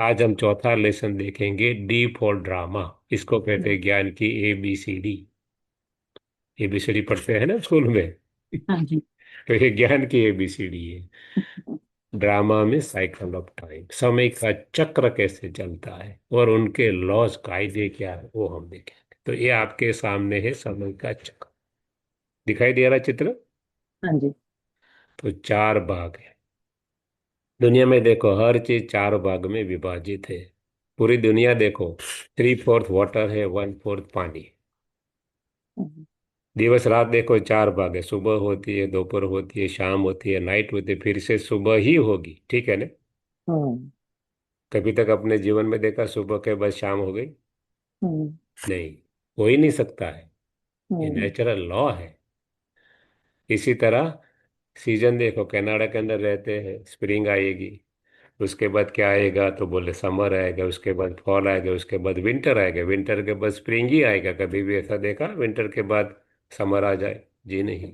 आज हम चौथा लेसन देखेंगे, डी फॉर ड्रामा। इसको कहते हैं ज्ञान की ABCD। ABCD पढ़ते हैं ना स्कूल में। हाँ जी। तो ये ज्ञान की ABCD है। ड्रामा में साइकिल ऑफ टाइम, समय का चक्र कैसे चलता है और उनके लॉज कायदे क्या है वो हम देखेंगे। तो ये आपके सामने है समय का चक्र। दिखाई दे रहा चित्र। हाँ जी। तो चार भाग है। दुनिया में देखो हर चीज चार भाग में विभाजित है। पूरी दुनिया देखो, 3/4 वाटर है, 1/4 पानी। हम्म। दिवस रात देखो चार भाग है, सुबह होती है, दोपहर होती है, शाम होती है, नाइट होती है, फिर से सुबह ही होगी, ठीक है ना। हम्म। कभी तक अपने जीवन में देखा सुबह के बाद शाम हो गई? हम्म। नहीं, हो ही नहीं सकता है। ये हम्म। नेचुरल लॉ है। इसी तरह सीजन देखो, कनाडा के अंदर रहते हैं, स्प्रिंग आएगी, उसके बाद क्या आएगा तो बोले समर आएगा, उसके बाद फॉल आएगा, उसके बाद विंटर आएगा, विंटर के बाद स्प्रिंग ही आएगा। कभी भी ऐसा देखा विंटर के बाद समर आ जाए? जी नहीं।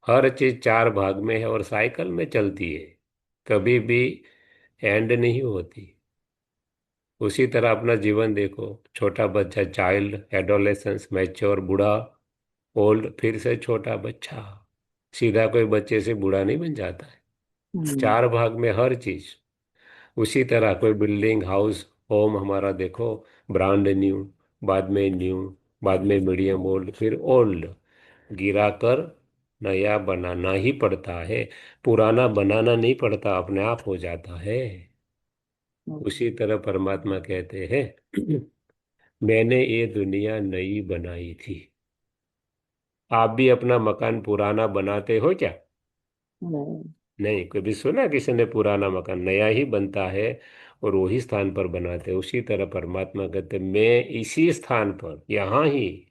हर चीज चार भाग में है और साइकिल में चलती है, कभी भी एंड नहीं होती। उसी तरह अपना जीवन देखो, छोटा बच्चा चाइल्ड, एडोलेसेंस, मैच्योर, बूढ़ा, ओल्ड, फिर से छोटा बच्चा। सीधा कोई बच्चे से बूढ़ा नहीं बन जाता है। हम्म। चार भाग में हर चीज। उसी तरह कोई बिल्डिंग, हाउस, होम हमारा देखो, ब्रांड न्यू, बाद में न्यू, बाद में मीडियम ओल्ड, फिर ओल्ड। गिरा कर नया बनाना ही पड़ता है, पुराना बनाना नहीं पड़ता, अपने आप हो जाता है। उसी तरह परमात्मा कहते हैं मैंने ये दुनिया नई बनाई थी। आप भी अपना मकान पुराना बनाते हो क्या? नहीं। नहीं, कभी सुना किसी ने पुराना मकान? नया ही बनता है और वही स्थान पर बनाते हैं। उसी तरह परमात्मा कहते हैं, मैं इसी स्थान पर यहाँ ही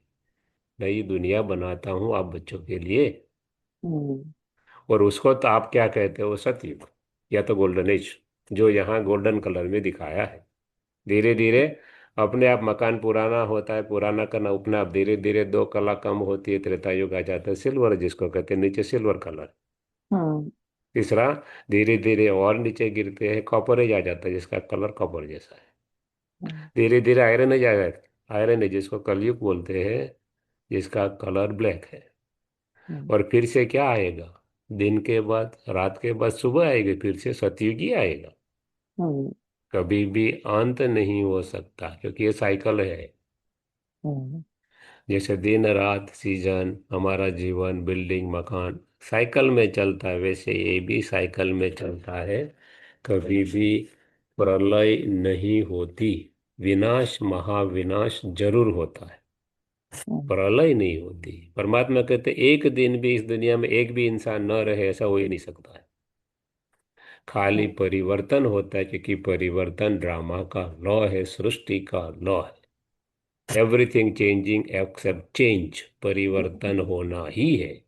नई दुनिया बनाता हूँ आप बच्चों के लिए। हम्म। और उसको तो आप क्या कहते हो, सतयुग या तो गोल्डन एज, जो यहाँ गोल्डन कलर में दिखाया है। धीरे धीरे अपने आप मकान पुराना होता है, पुराना करना अपने आप, धीरे धीरे दो कला कम होती है, त्रेता युग आ जाता है, सिल्वर जिसको कहते हैं, नीचे सिल्वर कलर। हम्म। तीसरा, धीरे धीरे और नीचे गिरते हैं, कॉपर आ जाता है जिसका कलर कॉपर जैसा है। धीरे धीरे आयरन एज आ जाता है, आयरन एज जिसको कलयुग बोलते हैं, जिसका कलर ब्लैक है। हम्म। और फिर से क्या आएगा? दिन के बाद, रात के बाद सुबह आएगी, फिर से सतयुग ही आएगा। हम्म। कभी भी अंत नहीं हो सकता, क्योंकि ये साइकिल है। हम्म। जैसे दिन रात, सीजन, हमारा जीवन, बिल्डिंग, मकान साइकिल में चलता है, वैसे ये भी साइकिल में चलता है। कभी भी प्रलय नहीं होती, विनाश, महाविनाश जरूर होता है, हम्म। प्रलय नहीं होती। परमात्मा कहते एक दिन भी इस दुनिया में एक भी इंसान न रहे, ऐसा हो ही नहीं सकता है। खाली हम्म। परिवर्तन होता है, क्योंकि परिवर्तन ड्रामा का लॉ है, सृष्टि का लॉ है। एवरीथिंग चेंजिंग एक्सेप्ट चेंज, परिवर्तन होना ही है।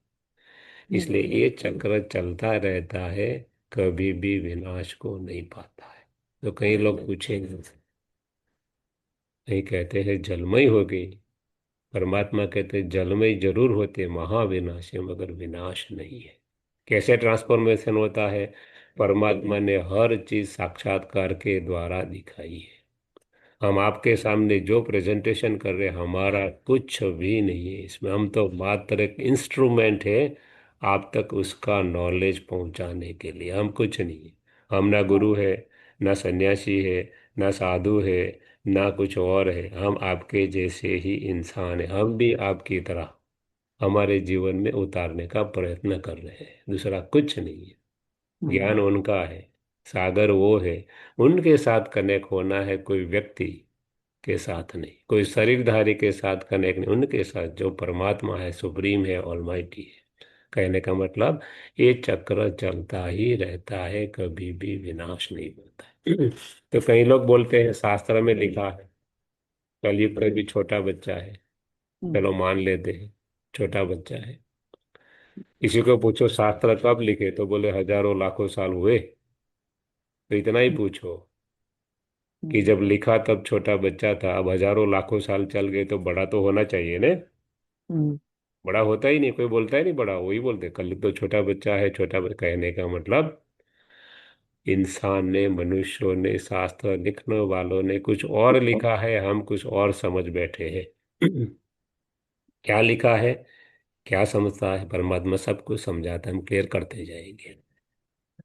इसलिए ये चक्र चलता रहता है, कभी भी विनाश को नहीं पाता है। तो कई लोग पूछेंगे, नहीं कहते हैं जलमय हो गई। परमात्मा कहते हैं जलमय जरूर होते, महाविनाशी मगर विनाश नहीं है। कैसे ट्रांसफॉर्मेशन होता है? परमात्मा ने हर चीज साक्षात्कार के द्वारा दिखाई है। हम आपके सामने जो प्रेजेंटेशन कर रहे हैं, हमारा कुछ भी नहीं है इसमें, हम तो मात्र एक इंस्ट्रूमेंट है आप तक उसका नॉलेज पहुंचाने के लिए, हम कुछ नहीं है। हम ना गुरु है, ना सन्यासी है, ना साधु है, ना कुछ और है। हम आपके जैसे ही इंसान है, हम भी आपकी तरह हमारे जीवन में उतारने का प्रयत्न कर रहे हैं, दूसरा कुछ नहीं है। ज्ञान उनका है, सागर वो है, उनके साथ कनेक्ट होना है, कोई व्यक्ति के साथ नहीं, कोई शरीरधारी के साथ कनेक्ट नहीं, उनके साथ जो परमात्मा है, सुप्रीम है, ऑलमाइटी है। कहने का मतलब, ये चक्र चलता ही रहता है, कभी भी विनाश नहीं होता है तो कई लोग बोलते हैं शास्त्र में लिखा है कलयुग का भी छोटा बच्चा है। हम्म। चलो मान लेते हैं, छोटा बच्चा है। किसी को पूछो शास्त्र कब लिखे, तो बोले हजारों लाखों साल हुए। तो इतना ही पूछो कि हम्म। जब लिखा तब छोटा बच्चा था, अब हजारों लाखों साल चल गए तो बड़ा तो होना चाहिए ना। हम्म। बड़ा होता ही नहीं, कोई बोलता ही नहीं बड़ा, वही बोलते कल तो छोटा बच्चा है, छोटा बच्चा। कहने का मतलब इंसान ने, मनुष्यों ने, शास्त्र लिखने वालों ने कुछ और लिखा है, हम कुछ और समझ बैठे हैं। क्या लिखा है, क्या समझता है परमात्मा, सब कुछ समझाता है, हम क्लियर करते जाएंगे।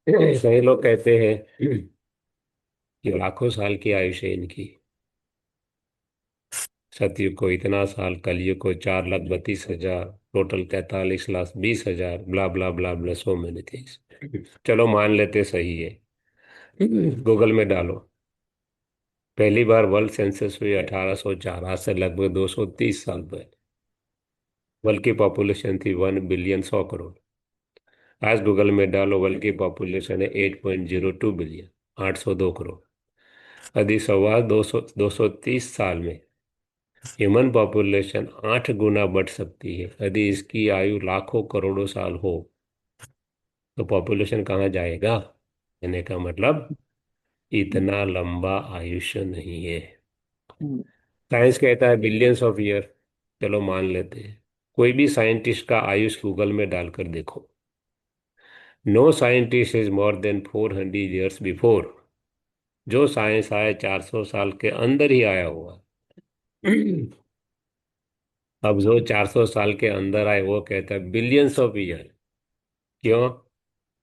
कई लोग कहते हैं कि लाखों साल की आयुष है इनकी, सतयुग को इतना साल, कलयुग को 4,32,000, टोटल 43,20,000, ब्ला ब्ला ब्ला ब्ला, सो मेनी थिंग्स। चलो मान लेते सही है। गूगल में डालो, पहली बार वर्ल्ड सेंसस हुई 1804, आज से लगभग 230 साल पहले। वर्ल्ड की पॉपुलेशन थी 1 बिलियन, 100 करोड़। आज गूगल में डालो, वर्ल्ड की पॉपुलेशन है 8.02 बिलियन, 802 करोड़। यदि सवा 230 साल में ह्यूमन पॉपुलेशन 8 गुना बढ़ सकती है, यदि इसकी आयु लाखों करोड़ों साल हो, तो पॉपुलेशन कहाँ जाएगा? कहने का मतलब इतना लंबा आयुष्य नहीं है। हम्म, साइंस कहता है बिलियंस ऑफ ईयर, चलो मान लेते हैं। कोई भी साइंटिस्ट का आयुष गूगल में डालकर देखो, no scientist is more than 400 years before. जो साइंस आया 400 साल के अंदर ही आया हुआ। अब जो 400 साल के अंदर आए वो कहता है बिलियंस ऑफ ईयर। क्यों?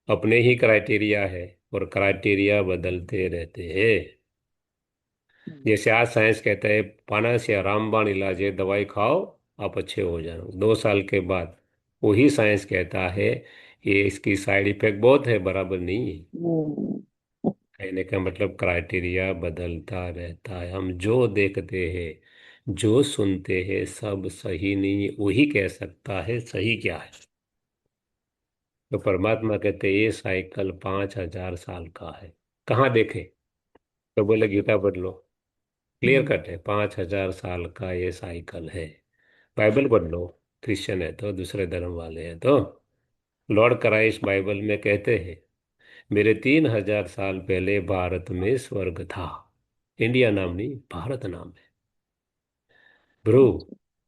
अपने ही क्राइटेरिया है, और क्राइटेरिया बदलते रहते हैं। जैसे आज साइंस कहता है पाना से रामबाण इलाज है, दवाई खाओ आप अच्छे हो जाओ, 2 साल के बाद वही साइंस कहता है ये इसकी साइड इफेक्ट बहुत है, बराबर नहीं है। हम्म, कहने का मतलब क्राइटेरिया बदलता रहता है। हम जो देखते हैं, जो सुनते हैं, सब सही नहीं है, वही कह सकता है सही क्या है। तो परमात्मा कहते हैं ये साइकिल 5,000 साल का है। कहाँ देखे? तो बोले गीता पढ़ लो, क्लियर हम्म, कट है, 5,000 साल का ये साइकिल है। बाइबल पढ़ लो, क्रिश्चियन है तो, दूसरे धर्म वाले हैं तो, लॉर्ड क्राइस्ट बाइबल में कहते हैं मेरे 3,000 साल पहले भारत में स्वर्ग था। इंडिया नाम नहीं, भारत नाम है। ध्रुव,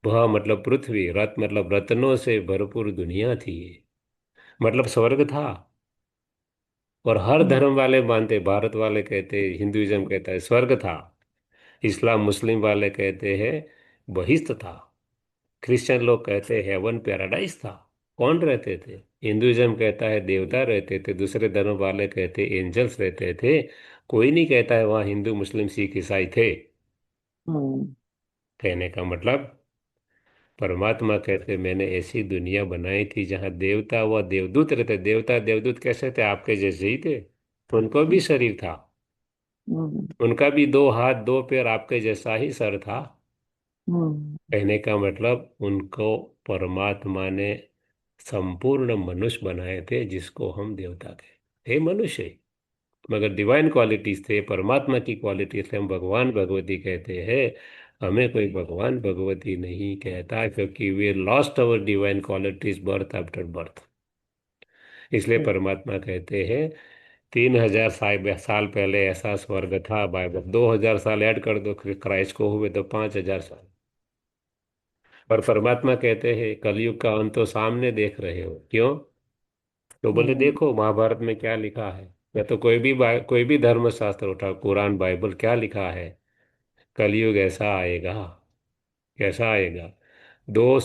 भा मतलब पृथ्वी, रत मतलब रत्नों से भरपूर दुनिया थी ये, मतलब स्वर्ग था। और हर हम्म, धर्म वाले मानते, भारत वाले कहते, हिंदुइज्म कहता है स्वर्ग था, इस्लाम मुस्लिम वाले कहते हैं बहिश्त था, क्रिश्चियन लोग कहते हैं हेवन पैराडाइज था। कौन रहते थे? हिंदुइज्म कहता है देवता रहते थे, दूसरे धर्म वाले कहते एंजल्स रहते थे। कोई नहीं कहता है वहाँ हिंदू मुस्लिम सिख ईसाई थे। हम्म, कहने का मतलब परमात्मा कहते मैंने ऐसी दुनिया बनाई थी जहाँ देवता व देवदूत रहते। देवता देवदूत कैसे थे? आपके जैसे ही थे। उनको भी शरीर था, हम्म, उनका भी 2 हाथ 2 पैर, आपके जैसा ही सर था। हम्म, कहने का मतलब उनको परमात्मा ने संपूर्ण मनुष्य बनाए थे, जिसको हम देवता कहते हे मनुष्य ही। मगर डिवाइन क्वालिटीज थे, परमात्मा की क्वालिटीज थे, हम भगवान भगवती कहते हैं। हमें कोई भगवान भगवती नहीं कहता, क्योंकि we lost our divine qualities birth after birth. इसलिए हम्म, परमात्मा कहते हैं 3,000 साल पहले ऐसा स्वर्ग था। बाइबल 2,000 साल ऐड कर दो क्राइस्ट को, हुए तो 5,000 साल। पर परमात्मा कहते हैं कलयुग का अंत तो सामने देख रहे हो, क्यों? तो बोले हम्म, देखो महाभारत में क्या लिखा है, या तो कोई भी धर्म शास्त्र उठा, कुरान बाइबल, क्या लिखा है? कलयुग ऐसा आएगा। कैसा आएगा? दो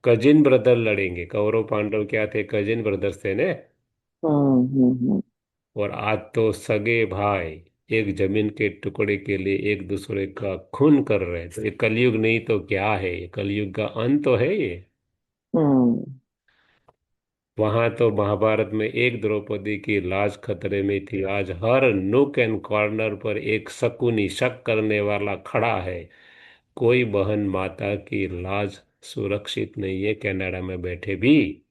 कजिन ब्रदर लड़ेंगे, कौरव पांडव क्या थे? कजिन ब्रदर्स थे ने। और आज तो सगे भाई एक जमीन के टुकड़े के लिए एक दूसरे का खून कर रहे हैं। तो ये कलयुग नहीं तो क्या है? ये कलयुग का अंत तो है ये। हम्म, वहां तो महाभारत में एक द्रौपदी की लाज खतरे में थी, आज हर नूक एंड कॉर्नर पर एक शकुनी, शक करने वाला खड़ा है। कोई बहन माता की लाज सुरक्षित नहीं है, कनाडा में बैठे भी।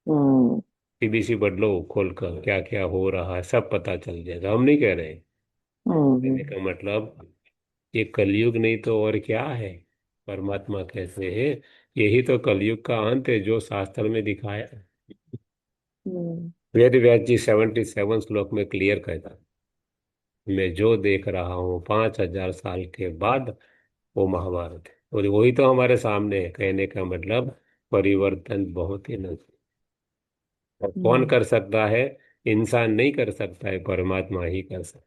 हम्म, सीबीसी बदलो खोल कर, क्या क्या हो रहा है सब पता चल जाएगा, हम नहीं कह रहे। कहने का मतलब ये कलयुग नहीं तो और क्या है? परमात्मा कहते हैं यही तो कलयुग का अंत है, जो शास्त्र में दिखाया है। हम्म, वेद व्यास जी 77 श्लोक में क्लियर कहता है, मैं जो देख रहा हूँ 5,000 साल के बाद वो महाभारत है, और वही तो हमारे सामने है। कहने का मतलब परिवर्तन बहुत ही नजदीक। और कौन हम्म, कर सकता है? इंसान नहीं कर सकता है, परमात्मा ही कर सकता।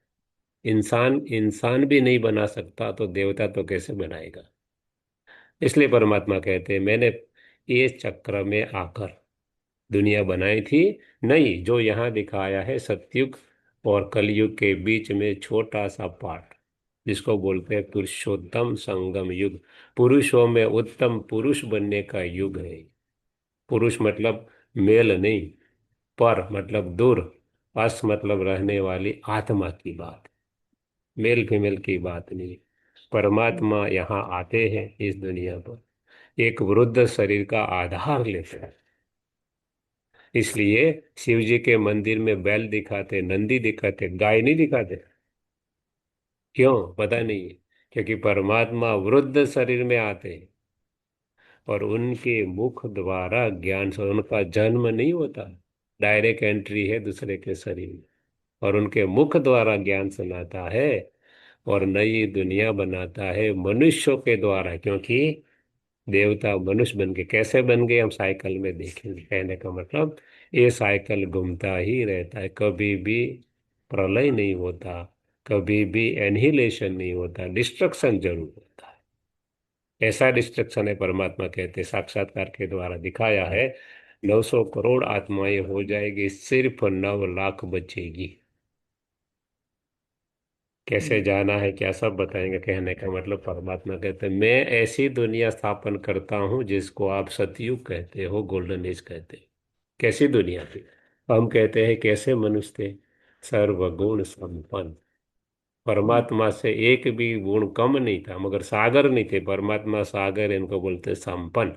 इंसान इंसान भी नहीं बना सकता तो देवता तो कैसे बनाएगा। इसलिए परमात्मा कहते हैं मैंने इस चक्र में आकर दुनिया बनाई थी। नहीं, जो यहाँ दिखाया है सतयुग और कलयुग के बीच में छोटा सा पार्ट, जिसको बोलते हैं पुरुषोत्तम संगम युग। पुरुषों में उत्तम पुरुष बनने का युग है। पुरुष मतलब मेल नहीं, पर मतलब दूर, अस मतलब रहने वाली आत्मा की बात, मेल फीमेल की बात नहीं। हम्म, परमात्मा यहाँ आते हैं इस दुनिया पर, एक वृद्ध शरीर का आधार लेते हैं। इसलिए शिव जी के मंदिर में बैल दिखाते, नंदी दिखाते, गाय नहीं दिखाते। क्यों पता नहीं है। क्योंकि परमात्मा वृद्ध शरीर में आते हैं और उनके मुख द्वारा ज्ञान से उनका जन्म नहीं होता, डायरेक्ट एंट्री है दूसरे के शरीर में, और उनके मुख द्वारा ज्ञान सुनाता है और नई दुनिया बनाता है मनुष्यों के द्वारा। क्योंकि देवता मनुष्य बन के कैसे बन गए हम साइकिल में देखेंगे। कहने का मतलब ये साइकिल घूमता ही रहता है, कभी भी प्रलय नहीं होता, कभी भी एनहिलेशन नहीं होता, डिस्ट्रक्शन जरूर होता है। ऐसा डिस्ट्रक्शन है परमात्मा कहते साक्षात्कार के द्वारा दिखाया है। 900 करोड़ आत्माएं हो जाएगी, सिर्फ 9 लाख बचेगी। कैसे हम्म, जाना है क्या सब बताएंगे। कहने का मतलब परमात्मा कहते हैं मैं ऐसी दुनिया स्थापन करता हूं जिसको आप सतयुग कहते हो, गोल्डन एज कहते हो। कैसी दुनिया थी। हम कहते हैं कैसे मनुष्य थे, सर्वगुण संपन्न। हम्म, परमात्मा से एक भी गुण कम नहीं था, मगर सागर नहीं थे। परमात्मा सागर, इनको बोलते संपन्न।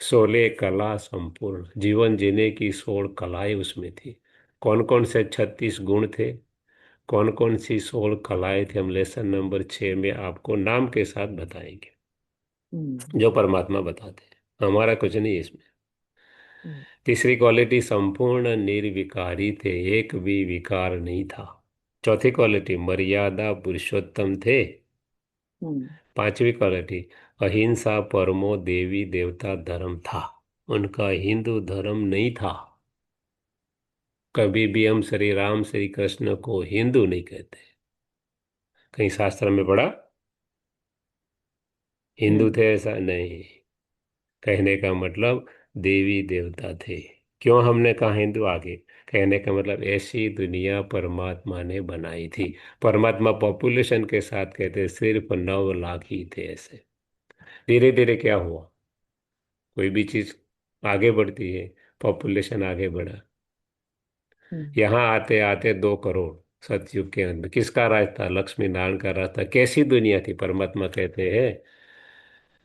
16 कला संपूर्ण, जीवन जीने की 16 कलाएं उसमें थी। कौन कौन से 36 गुण थे, कौन कौन सी 16 कलाएं थी, हम लेसन नंबर 6 में आपको नाम के साथ बताएंगे, हम्म, जो परमात्मा बताते हैं। हमारा कुछ नहीं है इसमें। हम्म, तीसरी क्वालिटी संपूर्ण निर्विकारी थे, एक भी विकार नहीं था। चौथी क्वालिटी मर्यादा पुरुषोत्तम थे। हम्म, पांचवी क्वालिटी अहिंसा परमो देवी देवता धर्म था। उनका हिंदू धर्म नहीं था। कभी भी हम श्री राम श्री कृष्ण को हिंदू नहीं कहते। कहीं शास्त्र में पढ़ा हिंदू हम्म, थे, ऐसा नहीं। कहने का मतलब देवी देवता थे। क्यों हमने कहा हिंदू आगे। कहने का मतलब ऐसी दुनिया परमात्मा ने बनाई थी। परमात्मा पॉपुलेशन के साथ कहते सिर्फ 9 लाख ही थे ऐसे। धीरे धीरे क्या हुआ, कोई भी चीज आगे बढ़ती है, पॉपुलेशन आगे बढ़ा। हम्म, यहाँ आते आते 2 करोड़। सतयुग के अंदर किसका राज था, लक्ष्मी नारायण का राज था। कैसी दुनिया थी, परमात्मा कहते हैं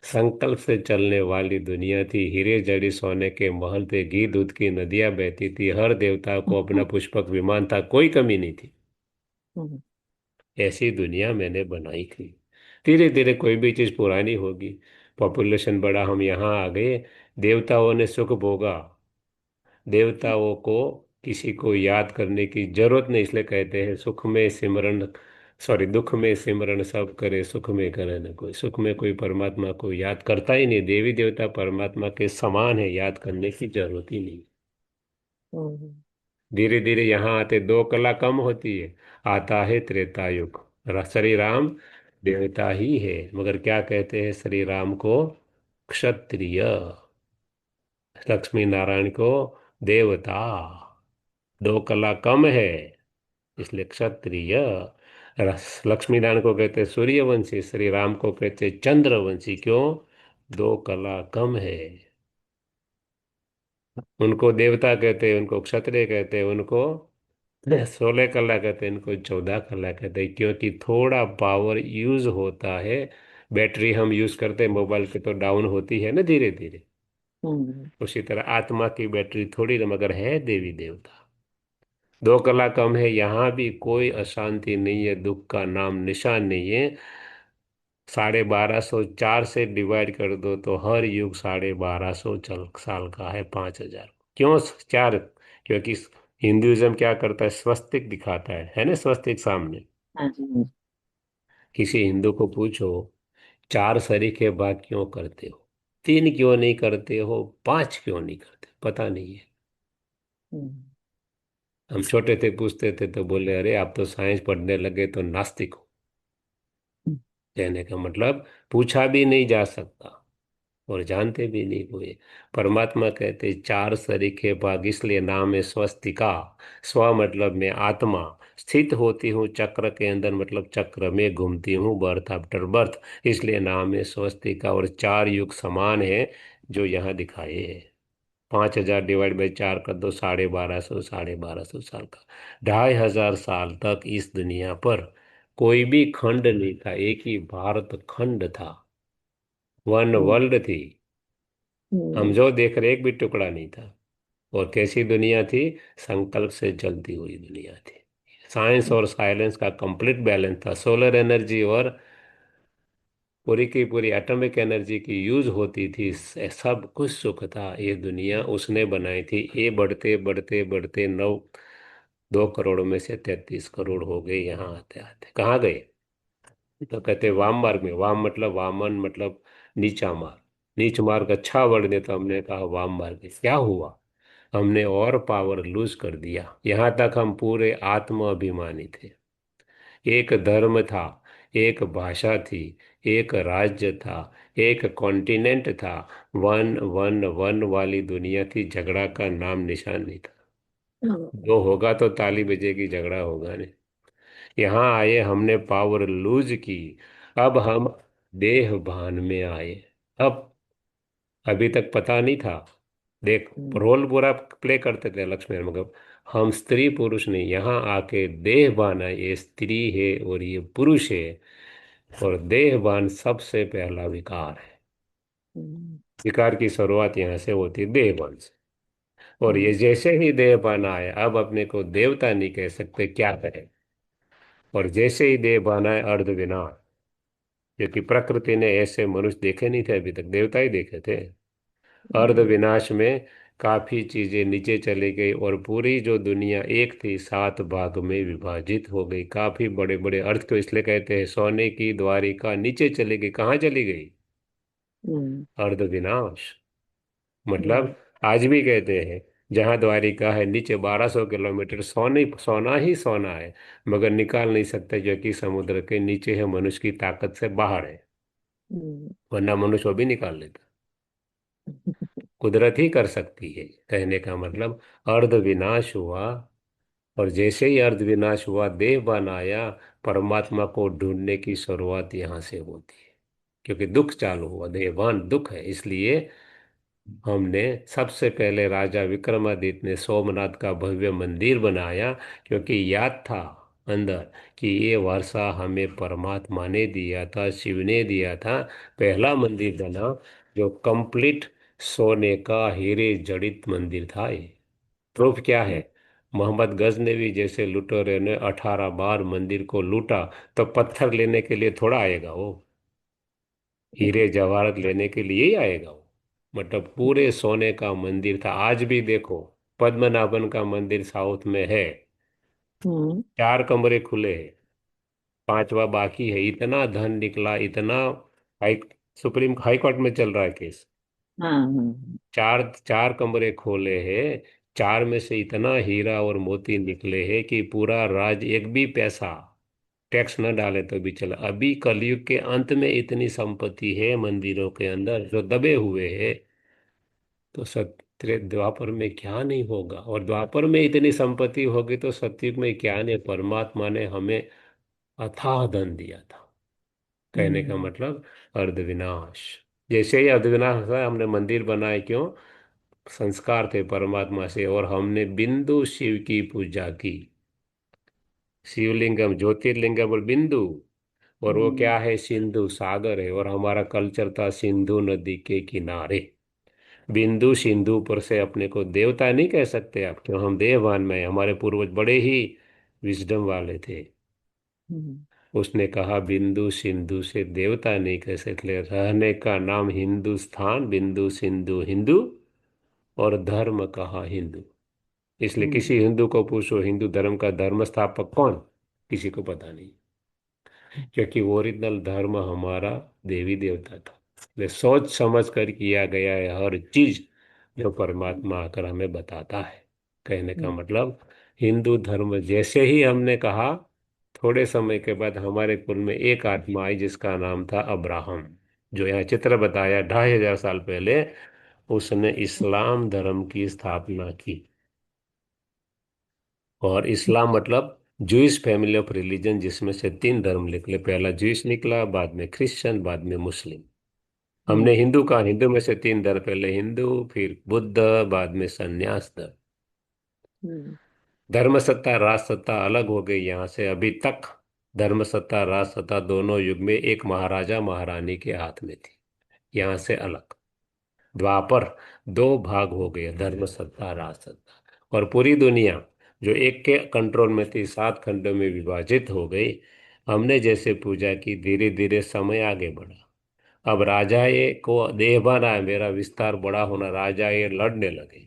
संकल्प से चलने वाली दुनिया थी। हीरे जड़ी सोने के महल थे, घी दूध की नदियां बहती थी, हर देवता को अपना पुष्पक विमान था, कोई कमी नहीं थी। हम्म, ऐसी दुनिया मैंने बनाई थी। धीरे धीरे कोई भी चीज पुरानी होगी, पॉपुलेशन बढ़ा, हम यहाँ आ गए। देवताओं ने सुख भोगा, देवताओं को किसी को याद करने की जरूरत नहीं। इसलिए कहते हैं सुख में सिमरन, सॉरी, दुख में सिमरन सब करे, सुख में करे न कोई। सुख में कोई परमात्मा को याद करता ही नहीं। देवी देवता परमात्मा के समान है, याद करने की जरूरत ही नहीं। हम्म, धीरे धीरे यहाँ आते 2 कला कम होती है, आता है त्रेता युग। श्री राम देवता ही है, मगर क्या कहते हैं श्री राम को क्षत्रिय, लक्ष्मी नारायण को देवता। 2 कला कम है, इसलिए क्षत्रिय। लक्ष्मी नारायण को कहते हैं सूर्यवंशी, श्री राम को कहते हैं चंद्रवंशी। क्यों, 2 कला कम है। उनको देवता कहते हैं, उनको क्षत्रिय कहते हैं, उनको 16 कला कहते हैं, इनको 14 कला कहते हैं। क्योंकि थोड़ा पावर यूज होता है। बैटरी हम यूज करते हैं मोबाइल के तो डाउन होती है ना धीरे धीरे। हम्म, उसी तरह आत्मा की बैटरी थोड़ी ना, मगर है देवी देवता। 2 कला कम है, यहाँ भी कोई अशांति नहीं है, दुख का नाम निशान नहीं है। 1250, 4 से डिवाइड कर दो तो हर युग 1250 चल साल का है, 5,000। क्यों 4, क्योंकि हिंदुइज्म क्या करता है, स्वस्तिक दिखाता है ना, स्वस्तिक सामने। हाँ जी, हाँ जी, किसी हिंदू को पूछो 4 सरीखे भाग क्यों करते हो, 3 क्यों नहीं करते हो, 5 क्यों नहीं करते, पता नहीं है। हम्म, हम छोटे थे पूछते थे तो बोले अरे आप तो साइंस पढ़ने लगे तो नास्तिक हो। कहने का मतलब पूछा भी नहीं जा सकता और जानते भी नहीं हुए। परमात्मा कहते चार सरीखे भाग, इसलिए नाम है स्वस्तिका। स्व मतलब मैं आत्मा, स्थित होती हूँ चक्र के अंदर, मतलब चक्र में घूमती हूँ बर्थ आफ्टर बर्थ, इसलिए नाम है स्वस्तिका। और चार युग समान है जो यहाँ दिखाए हैं। 5,000 डिवाइड बाई चार कर दो, 1250, 1250 साल का। 2,500 साल तक इस दुनिया पर कोई भी खंड नहीं था, एक ही भारत खंड था, वन हम्म, वर्ल्ड थी। हम हम्म, जो देख रहे एक भी टुकड़ा नहीं था। और कैसी दुनिया थी? संकल्प से चलती हुई दुनिया थी। साइंस और साइलेंस का कंप्लीट बैलेंस था। सोलर एनर्जी और पूरी की पूरी एटॉमिक एनर्जी की यूज होती थी। सब कुछ सुख था। ये दुनिया उसने बनाई थी। ये बढ़ते बढ़ते बढ़ते 2 करोड़ में से 33 करोड़ हो गए। यहाँ आते आते कहाँ गए? तो कहते वाम मार्ग में। वाम मतलब वामन मतलब नीचा मार्ग। नीच मार्ग अच्छा वर्ड है तो हमने कहा वाम मार्ग। क्या हुआ? हमने और पावर लूज कर दिया। यहाँ तक हम पूरे आत्म अभिमानी थे। एक धर्म था, एक भाषा थी, एक राज्य था, एक कॉन्टिनेंट था। वन वन वन वाली दुनिया थी। झगड़ा का नाम निशान नहीं था। हाँ, जो होगा तो ताली बजेगी, झगड़ा होगा नहीं। यहाँ आए, हमने पावर लूज की। अब हम देह भान में आए। अब अभी तक पता नहीं था। देख, हम्म, रोल पूरा प्ले करते थे लक्ष्मण मगर हम स्त्री पुरुष नहीं, यहाँ आके देहबान है। ये स्त्री है और ये पुरुष है। और देहबान सबसे पहला विकार है। हम्म, विकार की शुरुआत यहाँ से होती है, देहबान से। और ये हम्म, जैसे ही देहबान आया, अब अपने को देवता नहीं कह सकते, क्या करें? और जैसे ही देहबान आए, अर्ध विनाश। क्योंकि प्रकृति ने ऐसे मनुष्य देखे नहीं थे अभी तक, देवता ही देखे थे। अर्ध हम्म, विनाश में काफी चीजें नीचे चली गई और पूरी जो दुनिया एक थी 7 भाग में विभाजित हो गई। काफी बड़े बड़े अर्थ को इसलिए कहते हैं सोने की द्वारिका नीचे चली गई। कहाँ चली गई? हम्म, अर्ध विनाश। हम्म, मतलब आज भी कहते हैं जहाँ द्वारिका है नीचे 1,200 किलोमीटर सोने सोना ही सोना है। मगर निकाल नहीं सकते क्योंकि समुद्र के नीचे है, मनुष्य की ताकत से बाहर है। हम्म, वरना मनुष्य वो भी निकाल लेता। कुदरत ही कर सकती है। कहने का मतलब अर्ध विनाश हुआ। और जैसे ही अर्ध विनाश हुआ, देह बन आया। परमात्मा को ढूंढने की शुरुआत यहाँ से होती है। क्योंकि दुख चालू हुआ, देहवान दुख है। इसलिए हमने सबसे पहले राजा विक्रमादित्य ने सोमनाथ का भव्य मंदिर बनाया। क्योंकि याद था अंदर कि ये वर्षा हमें परमात्मा ने दिया था, शिव ने दिया था। पहला मंदिर बना जो कंप्लीट सोने का हीरे जड़ित मंदिर था। ये प्रूफ क्या है? मोहम्मद गजनवी जैसे लुटेरे ने 18 बार मंदिर को लूटा, तो पत्थर लेने के लिए थोड़ा आएगा वो? हीरे जवाहरात लेने के लिए ही आएगा वो? मतलब पूरे सोने का मंदिर था। आज भी देखो, पद्मनाभन का मंदिर साउथ में है। हम्म, 4 कमरे खुले हैं, पांचवा बाकी है। इतना धन निकला, इतना। हाई सुप्रीम हाई कोर्ट में चल रहा है केस। हाँ, हाँ, चार चार कमरे खोले हैं। चार में से इतना हीरा और मोती निकले हैं कि पूरा राज एक भी पैसा टैक्स न डाले तो भी चला। अभी कलयुग के अंत में इतनी संपत्ति है मंदिरों के अंदर जो दबे हुए हैं। तो सत्य द्वापर में क्या नहीं होगा? और द्वापर में इतनी संपत्ति होगी तो सतयुग में क्या नहीं? परमात्मा ने हमें अथाह धन दिया था। कहने का हम्म, मतलब अर्धविनाश। जैसे ही अर्धविनाश हुआ, हमने मंदिर बनाए। क्यों? संस्कार थे परमात्मा से। और हमने बिंदु शिव की पूजा की। शिवलिंगम ज्योतिर्लिंगम और बिंदु। और वो हम्म, क्या है? सिंधु सागर है। और हमारा कल्चर था सिंधु नदी के किनारे। बिंदु सिंधु पर से अपने को देवता नहीं कह सकते आप, क्यों? हम देववान में हैं। हमारे पूर्वज बड़े ही विजडम वाले थे। हम्म, उसने कहा बिंदु सिंधु से देवता नहीं कह सकते। रहने का नाम हिंदुस्तान, बिंदु सिंधु हिंदू, और धर्म कहा हिंदू। इसलिए हम्म, किसी हिंदू को पूछो हिंदू धर्म का धर्म स्थापक कौन? किसी को पता नहीं। क्योंकि ओरिजिनल धर्म हमारा देवी देवता था। इसलिए सोच समझ कर किया गया है हर चीज जो परमात्मा आकर हमें बताता है। कहने का हम्म, मतलब हिंदू धर्म जैसे ही हमने कहा, थोड़े समय के बाद हमारे कुल में एक आत्मा आई जिसका नाम था अब्राहम, जो यहाँ चित्र बताया 2500 साल पहले उसने इस्लाम धर्म की स्थापना की। और इस्लाम मतलब जूइश फैमिली ऑफ रिलीजन, जिसमें से 3 धर्म निकले, पहला जूइश निकला, बाद में क्रिश्चियन, बाद में मुस्लिम। हमने हम्म, हिंदू का, हिंदू में से 3 धर्म, पहले हिंदू, फिर बुद्ध, बाद में संन्यास धर्म। हम्म, धर्म सत्ता राज सत्ता अलग हो गई यहाँ से। अभी तक धर्म सत्ता राज सत्ता दोनों युग में एक महाराजा महारानी के हाथ में थी, यहाँ से अलग। द्वापर 2 भाग हो गए, धर्म सत्ता राज सत्ता। और पूरी दुनिया जो एक के कंट्रोल में थी 7 खंडों में विभाजित हो गई। हमने जैसे पूजा की, धीरे धीरे समय आगे बढ़ा। अब राजा ये को देहभान आया, मेरा विस्तार बड़ा होना, राजा ये लड़ने लगे,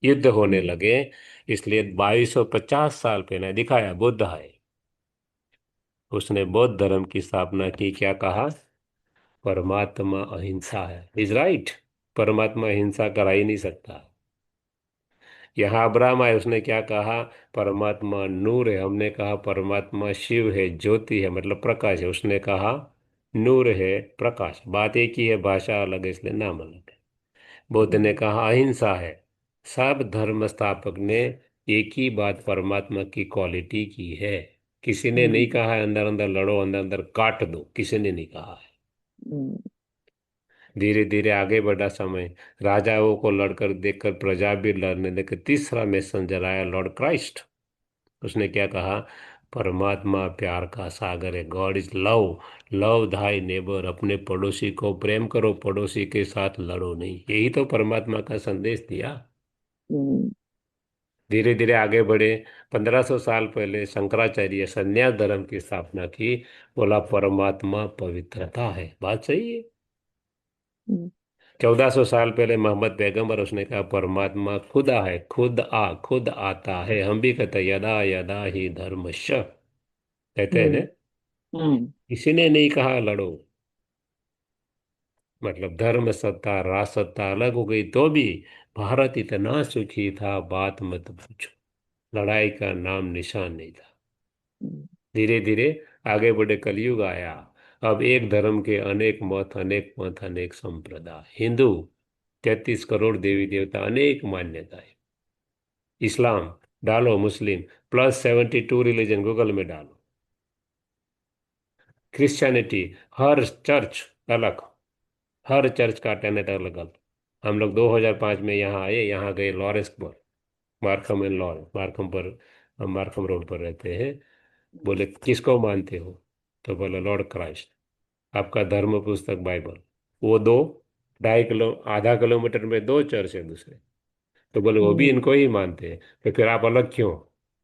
युद्ध होने हम्म, लगे। इसलिए 2250 साल पहले दिखाया बुद्ध है, उसने बौद्ध धर्म की स्थापना की। क्या कहा? परमात्मा अहिंसा है, इज राइट। परमात्मा हिंसा करा ही नहीं सकता। यहाँ अब्राहम आए, उसने क्या कहा? परमात्मा नूर है। हमने कहा परमात्मा शिव है, ज्योति है, मतलब प्रकाश है। उसने कहा नूर है, प्रकाश। बात एक ही है, भाषा अलग है, इसलिए नाम अलग है। बुद्ध ने हम्म, कहा अहिंसा है। सब धर्म स्थापक ने एक ही बात परमात्मा की क्वालिटी की है। किसी ने नहीं हम्म, कहा है अंदर अंदर लड़ो, अंदर अंदर काट दो, किसी ने नहीं कहा है। हम्म, धीरे धीरे आगे बढ़ा समय, राजाओं को लड़कर देखकर प्रजा भी लड़ने लगे। तीसरा मैसेंजर आया, लॉर्ड क्राइस्ट। उसने क्या कहा? परमात्मा प्यार का सागर है, गॉड इज लव। लव धाई नेबर, अपने पड़ोसी को प्रेम करो, पड़ोसी के साथ लड़ो नहीं। यही तो परमात्मा का संदेश दिया। हम्म, धीरे धीरे आगे बढ़े। 1500 साल पहले शंकराचार्य संन्यास धर्म की स्थापना की। बोला परमात्मा पवित्रता है, बात सही है। हम्म, 1400 साल पहले मोहम्मद पैगंबर, उसने कहा परमात्मा खुदा है, खुद आता है। हम भी कहते हैं, यदा यदा ही धर्मश, कहते हैं हम्म, ना। हम्म, किसी ने नहीं कहा लड़ो। मतलब धर्म सत्ता राज सत्ता अलग हो गई तो भी भारत इतना सुखी था, बात मत पूछो। लड़ाई का नाम निशान नहीं था। हम्म, धीरे धीरे आगे बढ़े, कलयुग आया। अब एक धर्म के अनेक मत, अनेक मत, अनेक संप्रदाय। हिंदू 33 करोड़ देवी देवता, अनेक मान्यताएं। इस्लाम डालो, मुस्लिम +72 रिलीजन गूगल में डालो। क्रिश्चियनिटी, हर चर्च अलग, हर चर्च का टेनेट अलग अलग। हम लोग 2005 में यहाँ आए, यहाँ गए लॉरेंस पर, मार्कम एंड लॉरेंस, मार्कम पर, हम मार्कम रोड पर रहते हैं। बोले किसको मानते हो? तो बोले लॉर्ड क्राइस्ट। आपका धर्म पुस्तक बाइबल। वो दो, 2.5 किलो, आधा किलोमीटर में 2 चर्च है दूसरे। तो बोले वो भी हम्म, इनको ही मानते हैं। तो फिर आप अलग क्यों?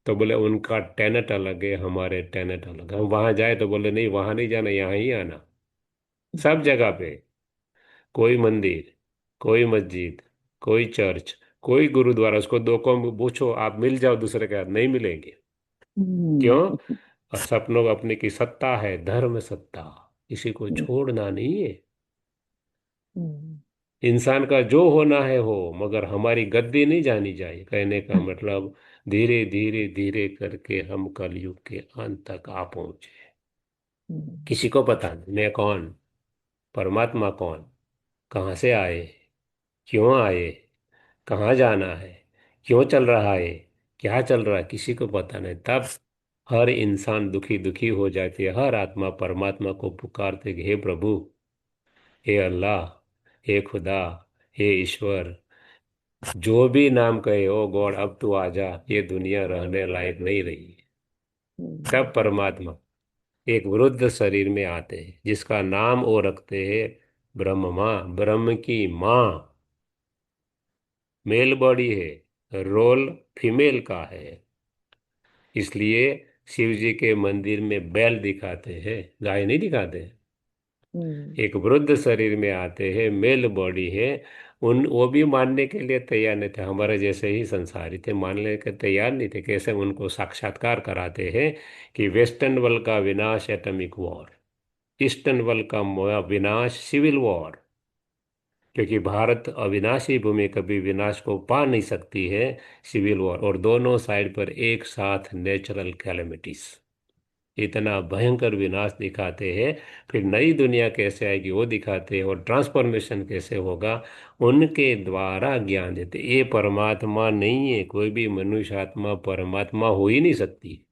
तो बोले उनका टेनेट अलग है, हमारे टेनेट अलग है। हम वहां जाए तो बोले नहीं, वहां नहीं जाना, यहाँ ही आना। सब जगह पे कोई मंदिर, कोई मस्जिद, कोई चर्च, कोई गुरुद्वारा, उसको दो को पूछो आप मिल जाओ दूसरे के हाथ, नहीं मिलेंगे। क्यों? हम्म, सपनों अपने की सत्ता है, धर्म सत्ता, किसी को हम्म, छोड़ना नहीं है। हम्म, इंसान का जो होना है हो, मगर हमारी गद्दी नहीं जानी चाहिए। कहने का मतलब धीरे धीरे धीरे करके हम कलयुग के अंत तक आ पहुंचे। हम्म, किसी को पता नहीं मैं कौन, परमात्मा कौन, कहाँ से आए, क्यों आए, कहाँ जाना है, क्यों चल रहा है, क्या चल रहा है, किसी को पता नहीं। तब हर इंसान दुखी दुखी हो जाती है, हर आत्मा परमात्मा को पुकारते कि हे प्रभु, हे अल्लाह, हे खुदा, हे ईश्वर, जो भी नाम कहे, ओ गॉड अब तू आजा, ये दुनिया रहने लायक नहीं रही। तब परमात्मा एक वृद्ध शरीर में आते हैं, जिसका नाम वो रखते हैं ब्रह्मा, ब्रह्म की माँ। मेल बॉडी है, रोल फीमेल का है। इसलिए शिव जी के मंदिर में बैल दिखाते हैं, गाय नहीं दिखाते हैं। हम्म, एक वृद्ध शरीर में आते हैं, मेल बॉडी है। उन वो भी मानने के लिए तैयार नहीं थे, हमारे जैसे ही संसारी थे, मानने के तैयार नहीं थे। कैसे? उनको साक्षात्कार कराते हैं कि वेस्टर्न वर्ल्ड का विनाश एटॉमिक वॉर, ईस्टर्न वर्ल्ड का विनाश सिविल वॉर। क्योंकि भारत अविनाशी भूमि कभी विनाश को पा नहीं सकती है। सिविल वॉर और दोनों साइड पर एक साथ नेचुरल कैलेमिटीज इतना भयंकर विनाश दिखाते हैं। फिर नई दुनिया कैसे आएगी वो दिखाते हैं, और ट्रांसफॉर्मेशन कैसे होगा उनके द्वारा ज्ञान देते। ये परमात्मा नहीं है, कोई भी मनुष्य आत्मा परमात्मा हो ही नहीं सकती,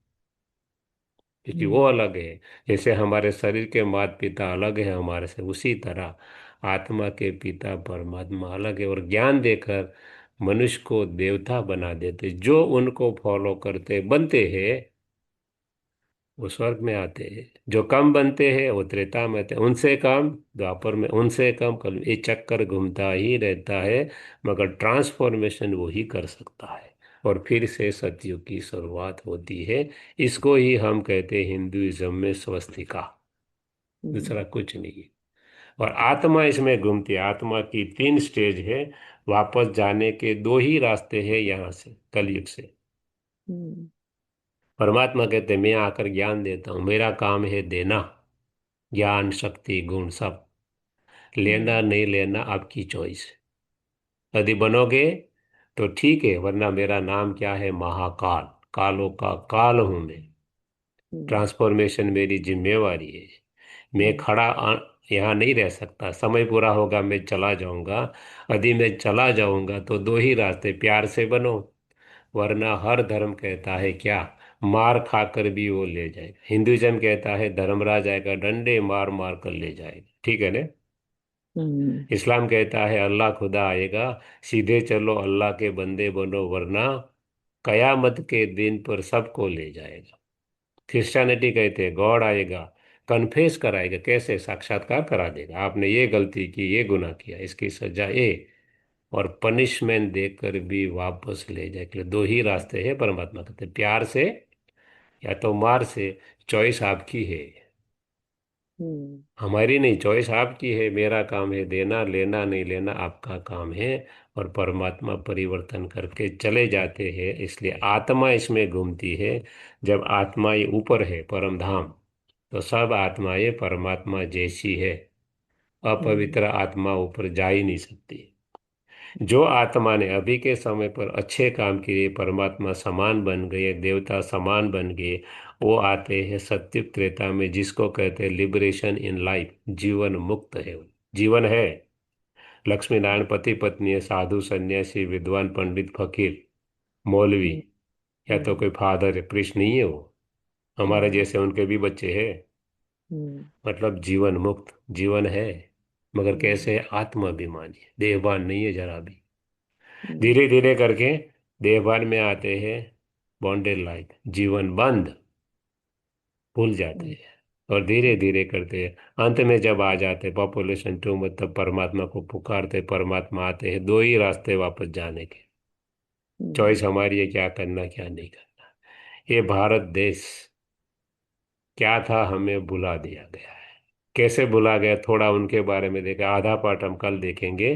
क्योंकि वो हम्म, अलग है। जैसे हमारे शरीर के माता पिता अलग है हमारे से, उसी तरह आत्मा के पिता परमात्मा अलग है। और ज्ञान देकर मनुष्य को देवता बना देते, जो उनको फॉलो करते बनते हैं वो स्वर्ग में आते हैं। जो कम बनते हैं वो त्रेता में आते हैं, उनसे कम द्वापर में, उनसे कम कल, ये चक्कर घूमता ही रहता है। मगर ट्रांसफॉर्मेशन वो ही कर सकता है, और फिर से सतयुग की शुरुआत होती है। इसको ही हम कहते हैं हिंदुइज्म में स्वस्तिका, हम्म, दूसरा कुछ नहीं है। और आत्मा इसमें घूमती है। आत्मा की तीन स्टेज है, वापस जाने के दो ही रास्ते हैं यहाँ से, कलयुग से। हम्म, परमात्मा कहते हैं मैं आकर ज्ञान देता हूँ, मेरा काम है देना, ज्ञान शक्ति गुण सब। लेना हम्म, नहीं लेना आपकी चॉइस है। यदि बनोगे तो ठीक है, वरना मेरा नाम क्या है, महाकाल, कालों का काल हूं मैं। हम्म, ट्रांसफॉर्मेशन मेरी जिम्मेवारी है। मैं हम्म, खड़ा यहाँ नहीं रह सकता, समय पूरा होगा मैं चला जाऊंगा। यदि मैं चला जाऊंगा तो दो ही रास्ते, प्यार से बनो, वरना हर धर्म कहता है क्या, मार खाकर भी वो ले जाएगा। हिंदुइज्म कहता है धर्मराज आएगा डंडे मार मार कर ले जाएगा, ठीक है ना। हम्म, इस्लाम कहता है अल्लाह खुदा आएगा, सीधे चलो अल्लाह के बंदे बनो, वरना कयामत के दिन पर सबको ले जाएगा। क्रिश्चियनिटी कहते हैं गॉड आएगा, कन्फेस कराएगा, कैसे, साक्षात्कार करा देगा, आपने ये गलती की, ये गुनाह किया, इसकी सजा ये, और पनिशमेंट देकर भी वापस ले जाए के लिए दो ही रास्ते हैं। परमात्मा कहते हैं प्यार से या तो मार से, चॉइस आपकी है, हम्म, हमारी नहीं। चॉइस आपकी है, मेरा काम है देना, लेना नहीं लेना आपका काम है। और परमात्मा परिवर्तन करके चले जाते हैं, इसलिए आत्मा इसमें घूमती है। जब आत्मा ये ऊपर है परम धाम, तो सब आत्माएं परमात्मा जैसी है। हम्म, अपवित्र आत्मा ऊपर जा ही नहीं सकती। जो आत्मा ने अभी के समय पर अच्छे काम किए, परमात्मा समान बन गए, देवता समान बन गए, वो आते हैं सत्युग त्रेता में, जिसको कहते हैं लिबरेशन इन लाइफ, जीवन मुक्त है वो। जीवन है, लक्ष्मी नारायण पति पत्नी है, साधु सन्यासी विद्वान पंडित फकीर मौलवी, हम्म, या तो हम्म, कोई फादर है, प्रीस्ट नहीं है वो। हमारे हम्म, जैसे उनके भी बच्चे हैं। हम्म, मतलब जीवन मुक्त जीवन है। मगर हम्म, कैसे, आत्माभिमानी है, देहभान नहीं है जरा भी। हम्म, धीरे धीरे करके देहभान में आते हैं, बॉन्डेड लाइफ, जीवन बंद, भूल जाते हम्म, हैं। और धीरे धीरे करते हैं, अंत में जब आ जाते हैं पॉपुलेशन टू, मतलब परमात्मा को पुकारते, परमात्मा आते हैं, दो ही रास्ते वापस जाने के। हम्म, चॉइस हमारी है, क्या करना क्या नहीं करना। ये भारत देश क्या था हमें भुला दिया गया है। कैसे भुला गया, थोड़ा उनके बारे में देखा, आधा पार्ट हम कल देखेंगे,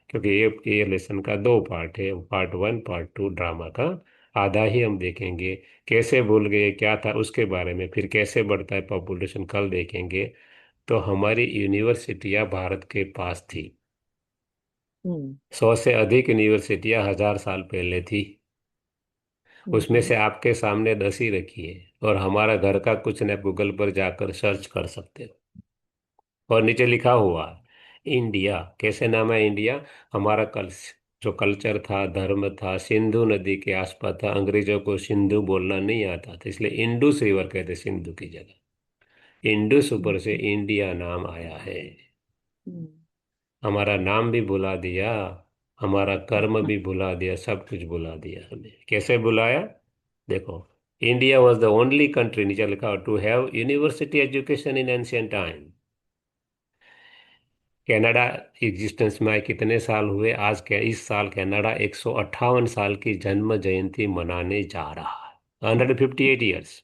क्योंकि ये लेसन का दो पार्ट है, part one part two drama का। आधा ही हम देखेंगे, कैसे भूल गए क्या था उसके बारे में, फिर कैसे बढ़ता है पॉपुलेशन कल देखेंगे। तो हमारी यूनिवर्सिटियां भारत के पास थी, हम्म, 100 से अधिक यूनिवर्सिटियां 1000 साल पहले थी। उसमें हम्म, से आपके सामने 10 ही रखी है, और हमारा घर का कुछ न गूगल पर जाकर सर्च कर सकते हो। और नीचे लिखा हुआ है इंडिया, कैसे नाम है इंडिया, हमारा कल जो कल्चर था, धर्म था, सिंधु नदी के आसपास था। अंग्रेजों को सिंधु बोलना नहीं आता था, इसलिए इंडस रिवर कहते सिंधु की जगह। इंडस ऊपर से हम्म, इंडिया नाम आया है। हम्म, हमारा नाम भी भुला दिया, हमारा कर्म भी भुला दिया, सब कुछ भुला दिया हमें। कैसे बुलाया, देखो, India was the only country, नीचे लिखा to have university education in ancient time. कनाडा एग्जिस्टेंस में आए कितने साल हुए, आज के इस साल कनाडा 158 साल की जन्म जयंती मनाने जा रहा है, 158 ईयर्स।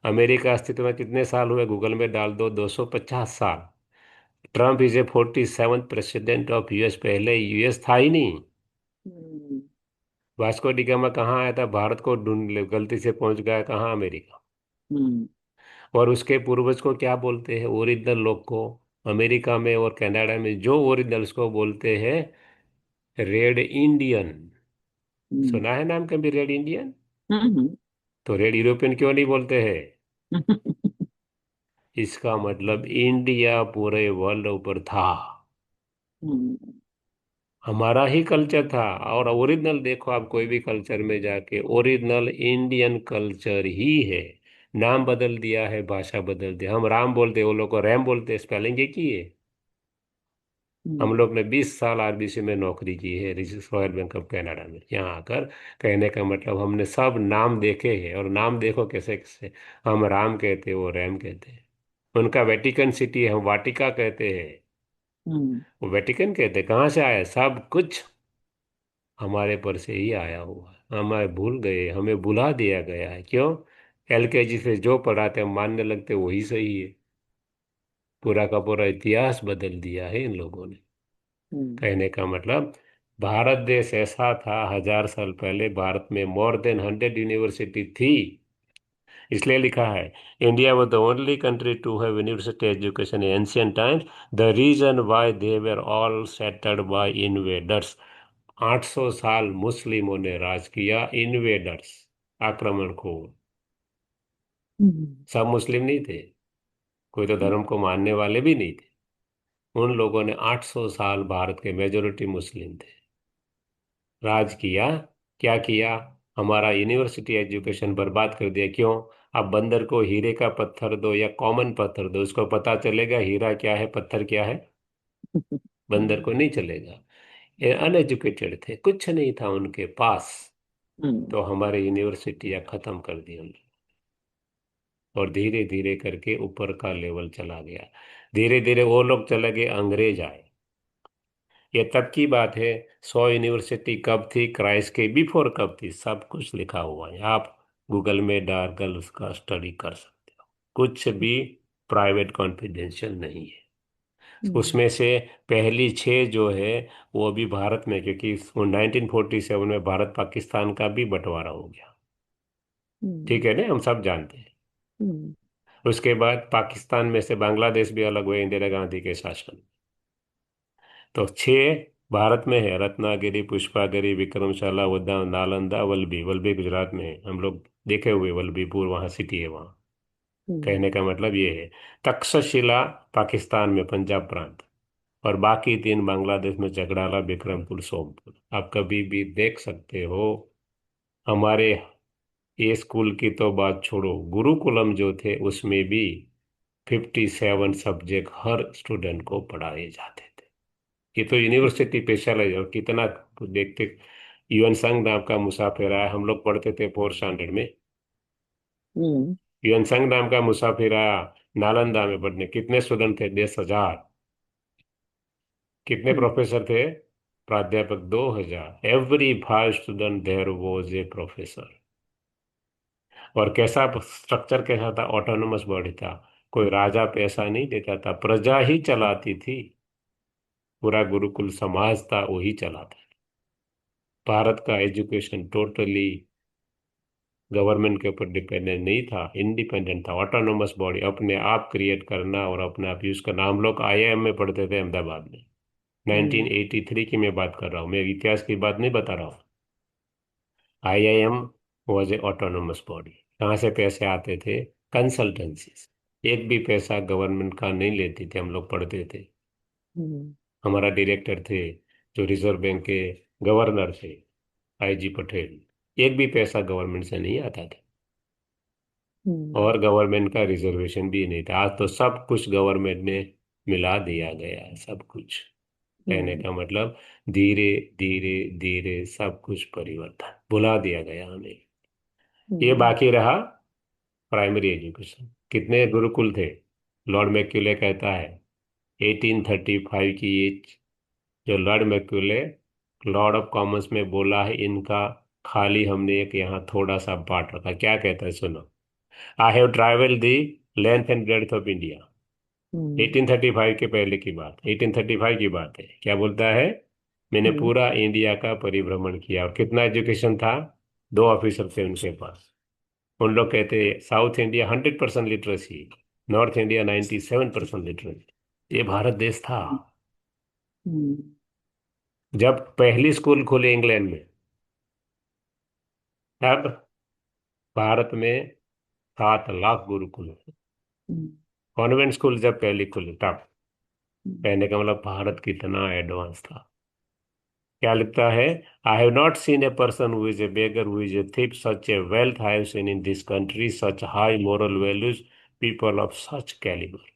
अमेरिका अस्तित्व में कितने साल हुए, गूगल में डाल दो, 250 साल। Trump is a 47th president of US, पहले यूएस था ही नहीं। हम्म, वास्को डी गामा कहाँ आया था, भारत को ढूंढ ले, गलती से पहुंच गया कहाँ, अमेरिका। हम्म, और उसके पूर्वज को क्या बोलते हैं, ओरिजिनल लोग को, अमेरिका में और कनाडा में जो ओरिजिनल्स को बोलते हैं रेड इंडियन। हम्म, सुना है नाम कभी रेड इंडियन? हम्म, तो रेड यूरोपियन क्यों नहीं बोलते हैं? हम्म, इसका मतलब इंडिया पूरे वर्ल्ड ऊपर था, हम्म, हमारा ही कल्चर था। और ओरिजिनल देखो आप कोई भी कल्चर में जाके, ओरिजिनल इंडियन कल्चर ही है। नाम बदल दिया है, भाषा बदल दिया। हम राम बोलते, वो लोग को रैम बोलते, स्पेलिंग एक ही है। हम लोग ने 20 साल आरबीसी में नौकरी की है, रॉयल बैंक ऑफ कनाडा में। यहाँ आकर कहने का मतलब हमने सब नाम देखे हैं। और नाम देखो कैसे कैसे, हम राम कहते वो रैम कहते हैं। उनका वेटिकन सिटी हम वाटिका कहते हैं, हम्म, वो वेटिकन कहते। कहाँ से आया? सब कुछ हमारे पर से ही आया हुआ है। हमारे भूल गए, हमें भुला दिया गया है। क्यों? एलकेजी से जो पढ़ाते हम मानने लगते वही सही है। पूरा का पूरा इतिहास बदल दिया है इन लोगों ने। हम्म, कहने का मतलब भारत देश ऐसा था, 1000 साल पहले भारत में मोर देन 100 यूनिवर्सिटी थी। इसलिए लिखा है, India was the only country to have university education in ancient times. The reason why they were all settled by invaders. 800 साल मुस्लिमों ने राज किया, इन्वेडर्स, आक्रमण को। हम्म, सब मुस्लिम नहीं थे, कोई तो धर्म को मानने वाले भी नहीं थे। उन लोगों ने 800 साल, भारत के मेजोरिटी मुस्लिम थे, राज किया। क्या किया? हमारा यूनिवर्सिटी एजुकेशन बर्बाद कर दिया। क्यों? अब बंदर को हीरे का पत्थर दो या कॉमन पत्थर दो, उसको पता चलेगा हीरा क्या है, पत्थर क्या है? बंदर को नहीं चलेगा। ये अनएजुकेटेड थे, कुछ नहीं था उनके पास। हम्म, तो हमारे यूनिवर्सिटियां खत्म कर दी उन्होंने। और धीरे धीरे करके ऊपर का लेवल चला गया। धीरे धीरे वो लोग चले गए, अंग्रेज आए। ये तब की बात है। 100 यूनिवर्सिटी कब थी, क्राइस्ट के बिफोर कब थी, सब कुछ लिखा हुआ है। आप गूगल में डालकर उसका स्टडी कर सकते हो। कुछ भी प्राइवेट कॉन्फिडेंशियल नहीं है हम्म, उसमें से। पहली 6 जो है वो अभी भारत में, क्योंकि वो 1947 में भारत पाकिस्तान का भी बंटवारा हो गया। ठीक हम्म, है ना, हम सब जानते हैं। हम्म, उसके बाद पाकिस्तान में से बांग्लादेश भी अलग हुए इंदिरा गांधी के शासन। तो 6 भारत में है, रत्नागिरी, पुष्पागिरी, विक्रमशाला, उद्यान, नालंदा, वल्लभी। वल्लभी गुजरात में है, हम लोग देखे हुए, वल्लभीपुर वहाँ सिटी है वहाँ। हम्म, कहने का मतलब ये है। तक्षशिला पाकिस्तान में, पंजाब प्रांत। और बाकी 3 बांग्लादेश में, झगड़ाला, बिक्रमपुर, सोमपुर। आप कभी भी देख सकते हो। हमारे ये स्कूल की तो बात छोड़ो, गुरुकुलम जो थे उसमें भी 57 सब्जेक्ट हर स्टूडेंट को पढ़ाए जाते थे। ये तो यूनिवर्सिटी स्पेशलाइज। और कितना देखते, यूएन संग नाम का मुसाफिर आया, हम लोग पढ़ते थे 4 स्टैंडर्ड में। हम्म, यूएन संग नाम का मुसाफिर आया नालंदा में पढ़ने। कितने स्टूडेंट थे? 10,000। कितने हम्म, प्रोफेसर थे? प्राध्यापक 2,000। Every 5 student there was a professor. और कैसा स्ट्रक्चर कैसा था? ऑटोनोमस बॉडी था। कोई राजा पैसा नहीं देता था, प्रजा ही चलाती थी। पूरा गुरुकुल समाज था, वही चलाता। भारत का एजुकेशन टोटली गवर्नमेंट के ऊपर डिपेंडेंट नहीं था, इंडिपेंडेंट था। ऑटोनोमस बॉडी, अपने आप क्रिएट करना और अपने आप यूज करना। हम लोग आईआईएम में पढ़ते थे अहमदाबाद में। हम्म, 1983 की मैं बात कर रहा हूँ, मैं इतिहास की बात नहीं बता रहा हूँ। IIM was a autonomous body. कहाँ से पैसे आते थे? कंसल्टेंसी। एक भी पैसा गवर्नमेंट का नहीं लेती थी, हम लोग पढ़ते थे। हम्म, हमारा डायरेक्टर थे जो रिजर्व बैंक के गवर्नर थे, आईजी पटेल। एक भी पैसा गवर्नमेंट से नहीं आता था। हम्म, और गवर्नमेंट का रिजर्वेशन भी नहीं था। आज तो सब कुछ गवर्नमेंट ने मिला दिया गया है, सब कुछ। कहने हम्म, का मतलब धीरे धीरे धीरे सब कुछ परिवर्तन भुला दिया गया हमें। ये हम्म, बाकी रहा प्राइमरी एजुकेशन। कितने गुरुकुल थे? लॉर्ड मैक्यूले कहता है 1835 की ये, जो Lord Macaulay Lord of Commons में बोला है, इनका खाली हमने एक यहाँ थोड़ा सा पार्ट रखा। क्या कहता है सुनो। I have travelled the length and breadth of India. Hmm, 1835 के पहले की बात, 1835 की बात है। क्या बोलता है? मैंने हम्म, पूरा इंडिया का परिभ्रमण किया। और कितना एजुकेशन था? 2 ऑफिसर थे उनके पास। उन लोग कहते south India 100% literacy, north India 97% literacy. ये भारत देश था। हम्म, जब पहली स्कूल खुली इंग्लैंड में, तब भारत में 7 लाख गुरुकुल। हम्म, कॉन्वेंट स्कूल जब पहली खुली तब, हम्म, कहने का मतलब भारत कितना एडवांस था। क्या लिखता है? I have not seen a person who is a beggar, who is a thief, such a wealth I have seen in this country, such high moral values, people of such calibre.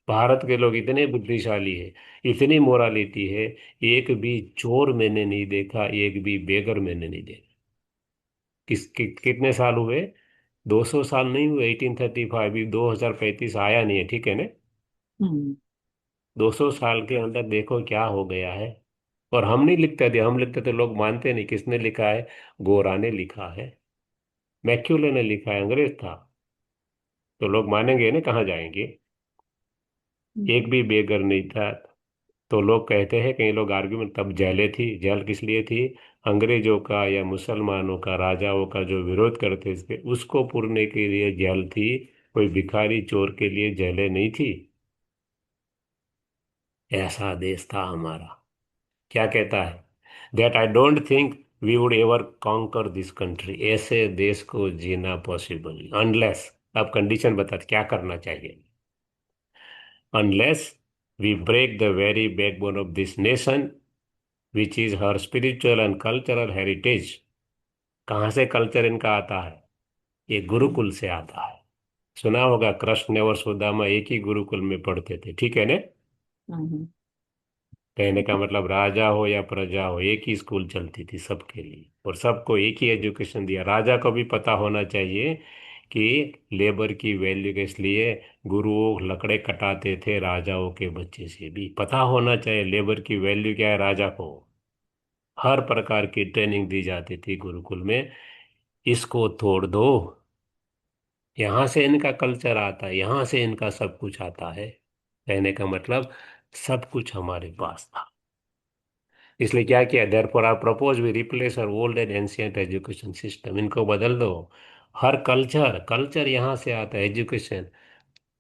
Bharat के लोग इतने बुद्धिशाली है, इतनी morality है, एक भी चोर मैंने नहीं देखा, एक भी बेगर मैंने नहीं देखा। कितने साल हुए? 200 साल नहीं हुए, 1835, 2035 आया नहीं है, ठीक है ना? हम्म, 200 साल के अंदर देखो क्या हो गया है। और हम नहीं लिखते थे, हम लिखते थे, लोग मानते नहीं। किसने लिखा है? गोरा ने लिखा है, मैक्यूले ने लिखा है, अंग्रेज था। तो लोग मानेंगे ना, कहाँ जाएंगे? एक हम्म, भी बेगर नहीं था। तो लोग कहते हैं, कई लोग आर्ग्यूमेंट, तब जेलें थी। जेल किस लिए थी? अंग्रेजों का या मुसलमानों का, राजाओं का जो विरोध करते थे उसको पुरने के लिए जेल थी। कोई भिखारी चोर के लिए जेलें नहीं थी। ऐसा देश था हमारा। क्या कहता है? That I don't think we would ever conquer this country. ऐसे देश को जीना पॉसिबल अनलेस, अब कंडीशन बताते क्या करना चाहिए। Unless we break the very backbone of this nation, which is her spiritual and cultural heritage. कहाँ से कल्चर इनका आता है? ये हम्म, गुरुकुल से आता है। सुना होगा, कृष्ण और सुदामा एक ही गुरुकुल में पढ़ते थे, ठीक है ना? हम्म, कहने का मतलब राजा हो या प्रजा हो, एक ही स्कूल चलती थी सबके लिए, और सबको एक ही एजुकेशन दिया। राजा को भी पता होना चाहिए कि लेबर की वैल्यू के, इसलिए गुरुओं लकड़े कटाते थे, राजाओं के बच्चे से भी पता होना चाहिए लेबर की वैल्यू क्या है। राजा को हर प्रकार की ट्रेनिंग दी जाती थी गुरुकुल में। इसको तोड़ दो, यहाँ से इनका कल्चर आता है, यहाँ से इनका सब कुछ आता है। कहने का मतलब सब कुछ हमारे पास था। इसलिए क्या किया? Therefore I propose we replace our old and ancient education system. इनको बदल दो। हर कल्चर, कल्चर यहाँ से आता है, education.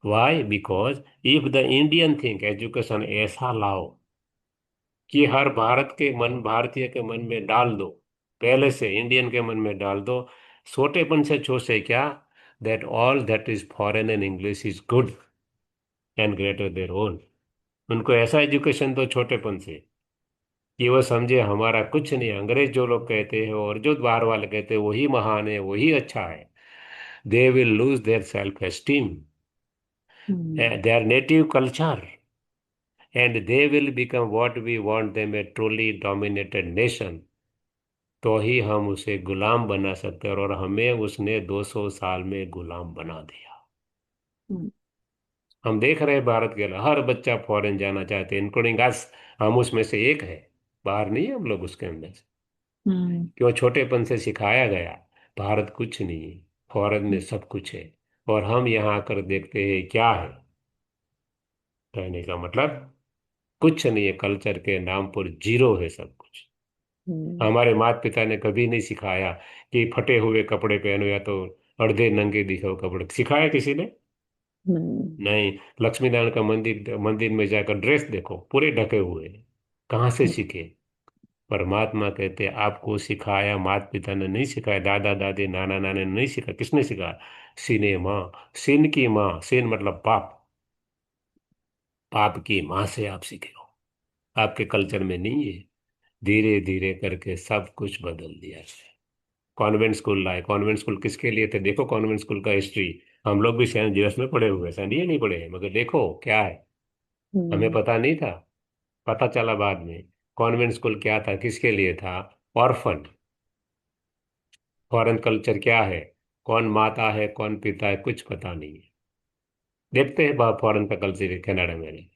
Why? Because if the Indian think, education ऐसा लाओ कि हर भारत के मन, भारतीय के मन में डाल दो, पहले से इंडियन के मन में डाल दो, छोटेपन से छोटे क्या, that all that is foreign and English is good and greater their own. उनको ऐसा एजुकेशन दो छोटेपन से कि वो समझे हमारा कुछ नहीं। अंग्रेज जो लोग कहते हैं और जो बाहर वाले कहते हैं वही महान है, वही अच्छा है। They will lose their self esteem, hmm, their native culture, and they will become what we want them, a truly dominated nation. तो ही हम उसे गुलाम बना सकते हैं, और हमें उसने 200 साल में गुलाम बना दिया। हम्म, हम देख रहे हैं भारत के हर बच्चा फॉरेन जाना चाहते हैं, इंक्लूडिंग अस। हम उसमें से एक है, बाहर नहीं है हम लोग उसके अंदर से। हम्म, क्यों? छोटेपन से सिखाया गया भारत कुछ नहीं है, फॉरेन में सब कुछ है। और हम यहाँ आकर देखते हैं क्या है। कहने का मतलब कुछ नहीं है, कल्चर के नाम पर जीरो है सब कुछ। हम्म, हमारे माता पिता ने कभी नहीं सिखाया कि फटे हुए कपड़े पहनो या तो अर्धे नंगे दिखाओ कपड़े। सिखाया किसी ने? हम्म, नहीं। लक्ष्मी नारायण का मंदिर, मंदिर में जाकर ड्रेस देखो, पूरे ढके हुए हैं। कहाँ से सीखे? परमात्मा कहते हैं आपको सिखाया माता पिता ने नहीं सिखाया, दादा दादी नाना नाना ने नहीं सिखाया। किसने सिखाया? सीने माँ। सीन की माँ, सीन मतलब पाप, पाप की माँ से आप सीखे हो। आपके कल्चर में नहीं है। धीरे धीरे करके सब कुछ बदल दिया है। कॉन्वेंट स्कूल लाए। कॉन्वेंट स्कूल किसके लिए थे? देखो कॉन्वेंट स्कूल का हिस्ट्री। हम लोग भी सेंट जेवियर्स में पढ़े हुए हैं, सेंट ये नहीं पढ़े हैं, मगर देखो क्या है। हमें हम्म, पता नहीं था, पता चला बाद में। कॉन्वेंट स्कूल क्या था, किसके लिए था? ऑर्फन। फॉरेन कल्चर क्या है, कौन माता है कौन पिता है, कुछ पता नहीं है। देखते हैं बाहर फॉरेन का कल्चर कनाडा में,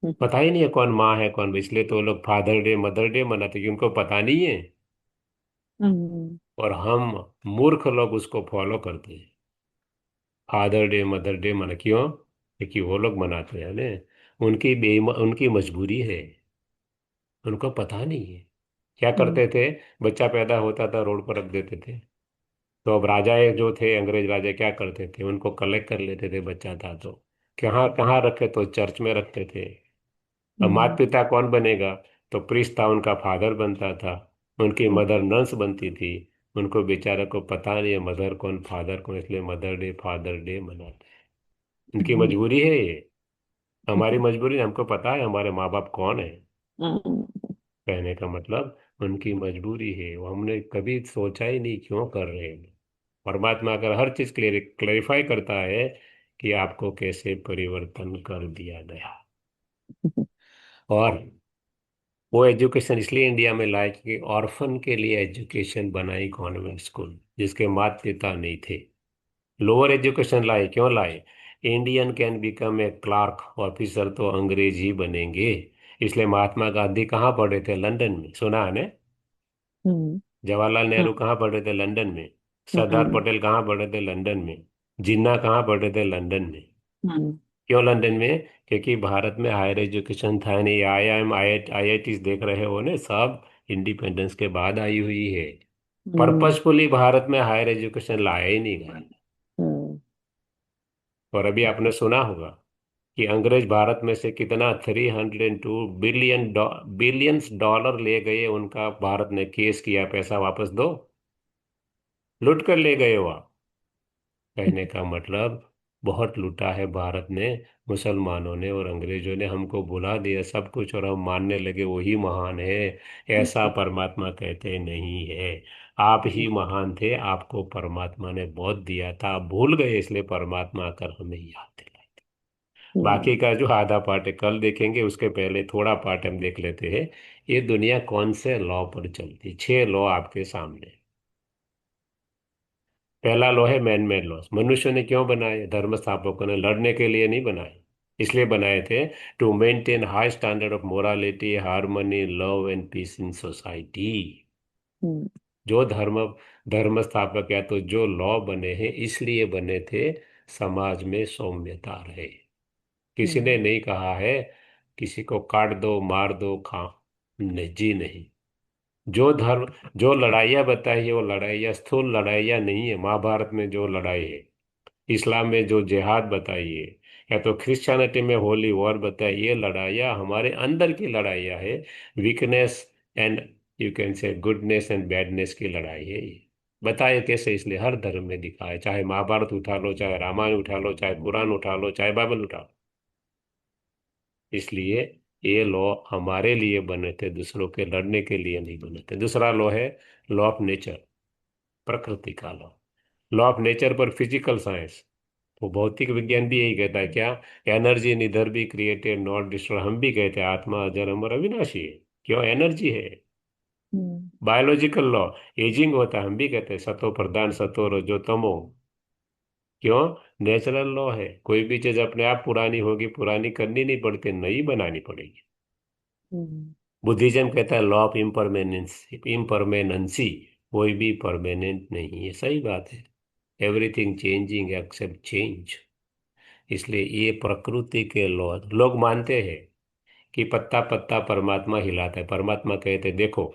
पता ही नहीं है कौन माँ है कौन। इसलिए तो वो लोग फादर डे मदर डे मनाते क्योंकि उनको पता नहीं है। हम्म, और हम मूर्ख लोग उसको फॉलो करते हैं। फादर डे मदर डे मना क्यों? क्योंकि वो लोग मनाते हैं ना, उनकी मजबूरी है। उनको पता नहीं है। क्या हम्म, करते थे? बच्चा पैदा होता था रोड पर रख देते थे। तो अब राजा जो थे, अंग्रेज राजा क्या करते थे, उनको कलेक्ट कर लेते थे, बच्चा था तो कहाँ कहाँ रखे तो चर्च में रखते थे। अब माता हम्म, पिता कौन बनेगा, तो प्रीस्ट था, उनका फादर बनता था, उनकी मदर नंस बनती थी। उनको बेचारे को पता नहीं है मदर कौन फादर कौन, इसलिए मदर डे फादर डे मनाते हैं। उनकी हम्म, मजबूरी है ये। हमारी मजबूरी नहीं, हमको पता है हमारे माँ बाप कौन है। हम्म, कहने का मतलब उनकी मजबूरी है, वो हमने कभी सोचा ही नहीं क्यों कर रहे हैं। परमात्मा अगर हर चीज क्लेरिफाई करता है कि आपको कैसे परिवर्तन कर दिया गया। और वो एजुकेशन इसलिए इंडिया में लाए कि ऑर्फन के लिए एजुकेशन बनाई कॉन्वेंट स्कूल, जिसके माता पिता नहीं थे। लोअर एजुकेशन लाए, क्यों लाए? Indian can become a clerk officer तो अंग्रेज ही बनेंगे। इसलिए महात्मा गांधी कहाँ पढ़े थे? लंदन में, सुना है ने? हम्म, जवाहरलाल हाँ, नेहरू कहाँ पढ़े थे? लंदन में। सरदार हाँ, पटेल कहाँ पढ़े थे? लंदन में। जिन्ना कहाँ पढ़े थे? लंदन में। हाँ, क्यों लंदन में? क्योंकि भारत में हायर एजुकेशन था नहीं। IIM IITs देख रहे हो ने, सब इंडिपेंडेंस के बाद आई हुई है। हम्म, पर्पसफुली भारत में हायर एजुकेशन लाया ही नहीं गया। हम्म, और अभी आपने सुना होगा कि अंग्रेज भारत में से कितना 302 बिलियंस डॉलर ले गए। उनका भारत ने केस किया, पैसा वापस दो, लूट कर ले गए वो। कहने का मतलब बहुत लूटा है भारत ने, मुसलमानों ने और अंग्रेजों ने। हमको भुला दिया सब कुछ और हम मानने लगे वही महान है। ऐसा परमात्मा कहते नहीं है। आप ही महान थे, आपको परमात्मा ने बहुत दिया था, आप भूल गए, इसलिए परमात्मा आकर हमें याद दिलाए। बाकी हम्म, का जो आधा पार्ट है कल देखेंगे, उसके पहले थोड़ा पार्ट हम देख लेते हैं। ये दुनिया कौन से लॉ पर चलती? 6 लॉ आपके सामने। पहला लॉ है मैन मेड लॉस। मनुष्य ने क्यों बनाए? धर्म स्थापकों ने लड़ने के लिए नहीं बनाए, इसलिए बनाए थे to maintain high standard of morality, harmony, love and peace in society. Hmm, जो धर्म स्थापक या तो जो लॉ बने हैं इसलिए बने थे, समाज में सौम्यता रहे। किसी ने हम्म, नहीं कहा है किसी को काट दो मार दो खा, नहीं जी नहीं। जो धर्म, जो लड़ाइयाँ बताई है वो लड़ाइयाँ स्थूल लड़ाइयाँ नहीं है। महाभारत में जो लड़ाई है, इस्लाम में जो जिहाद बताई है, या तो क्रिश्चियनिटी में होली वॉर बताई, ये लड़ाइयाँ हमारे अंदर की लड़ाइयाँ है। Weakness and you can say goodness and badness की लड़ाई है ये। बताए कैसे? इसलिए हर धर्म में दिखा है, चाहे महाभारत उठा लो, चाहे रामायण उठा लो, चाहे कुरान उठा लो, चाहे बाइबल उठा लो। इसलिए ये लॉ हमारे लिए बने थे, दूसरों के लड़ने के लिए नहीं बने थे। दूसरा लॉ है लॉ ऑफ नेचर, प्रकृति का लॉ। लॉ ऑफ नेचर पर फिजिकल साइंस, वो भौतिक विज्ञान भी यही कहता है क्या? एनर्जी निधर भी क्रिएटेड नॉट डिस्ट्रॉय। हम भी कहते हैं आत्मा अजर अमर अविनाशी है। क्यों? एनर्जी है। हम्म, बायोलॉजिकल लॉ, एजिंग होता है, हम भी कहते हैं सतो प्रधान सतो रजो तमो। क्यों? नेचुरल लॉ है, कोई भी चीज अपने आप पुरानी होगी, पुरानी करनी नहीं पड़ती, नई बनानी पड़ेगी। हम्म, बुद्धिज्म कहता है लॉ ऑफ इम्परमेनेंसी, कोई भी परमानेंट नहीं है। सही बात है, एवरीथिंग चेंजिंग एक्सेप्ट चेंज। इसलिए ये प्रकृति के लॉ लोग मानते हैं कि पत्ता पत्ता परमात्मा हिलाता है। परमात्मा कहते देखो,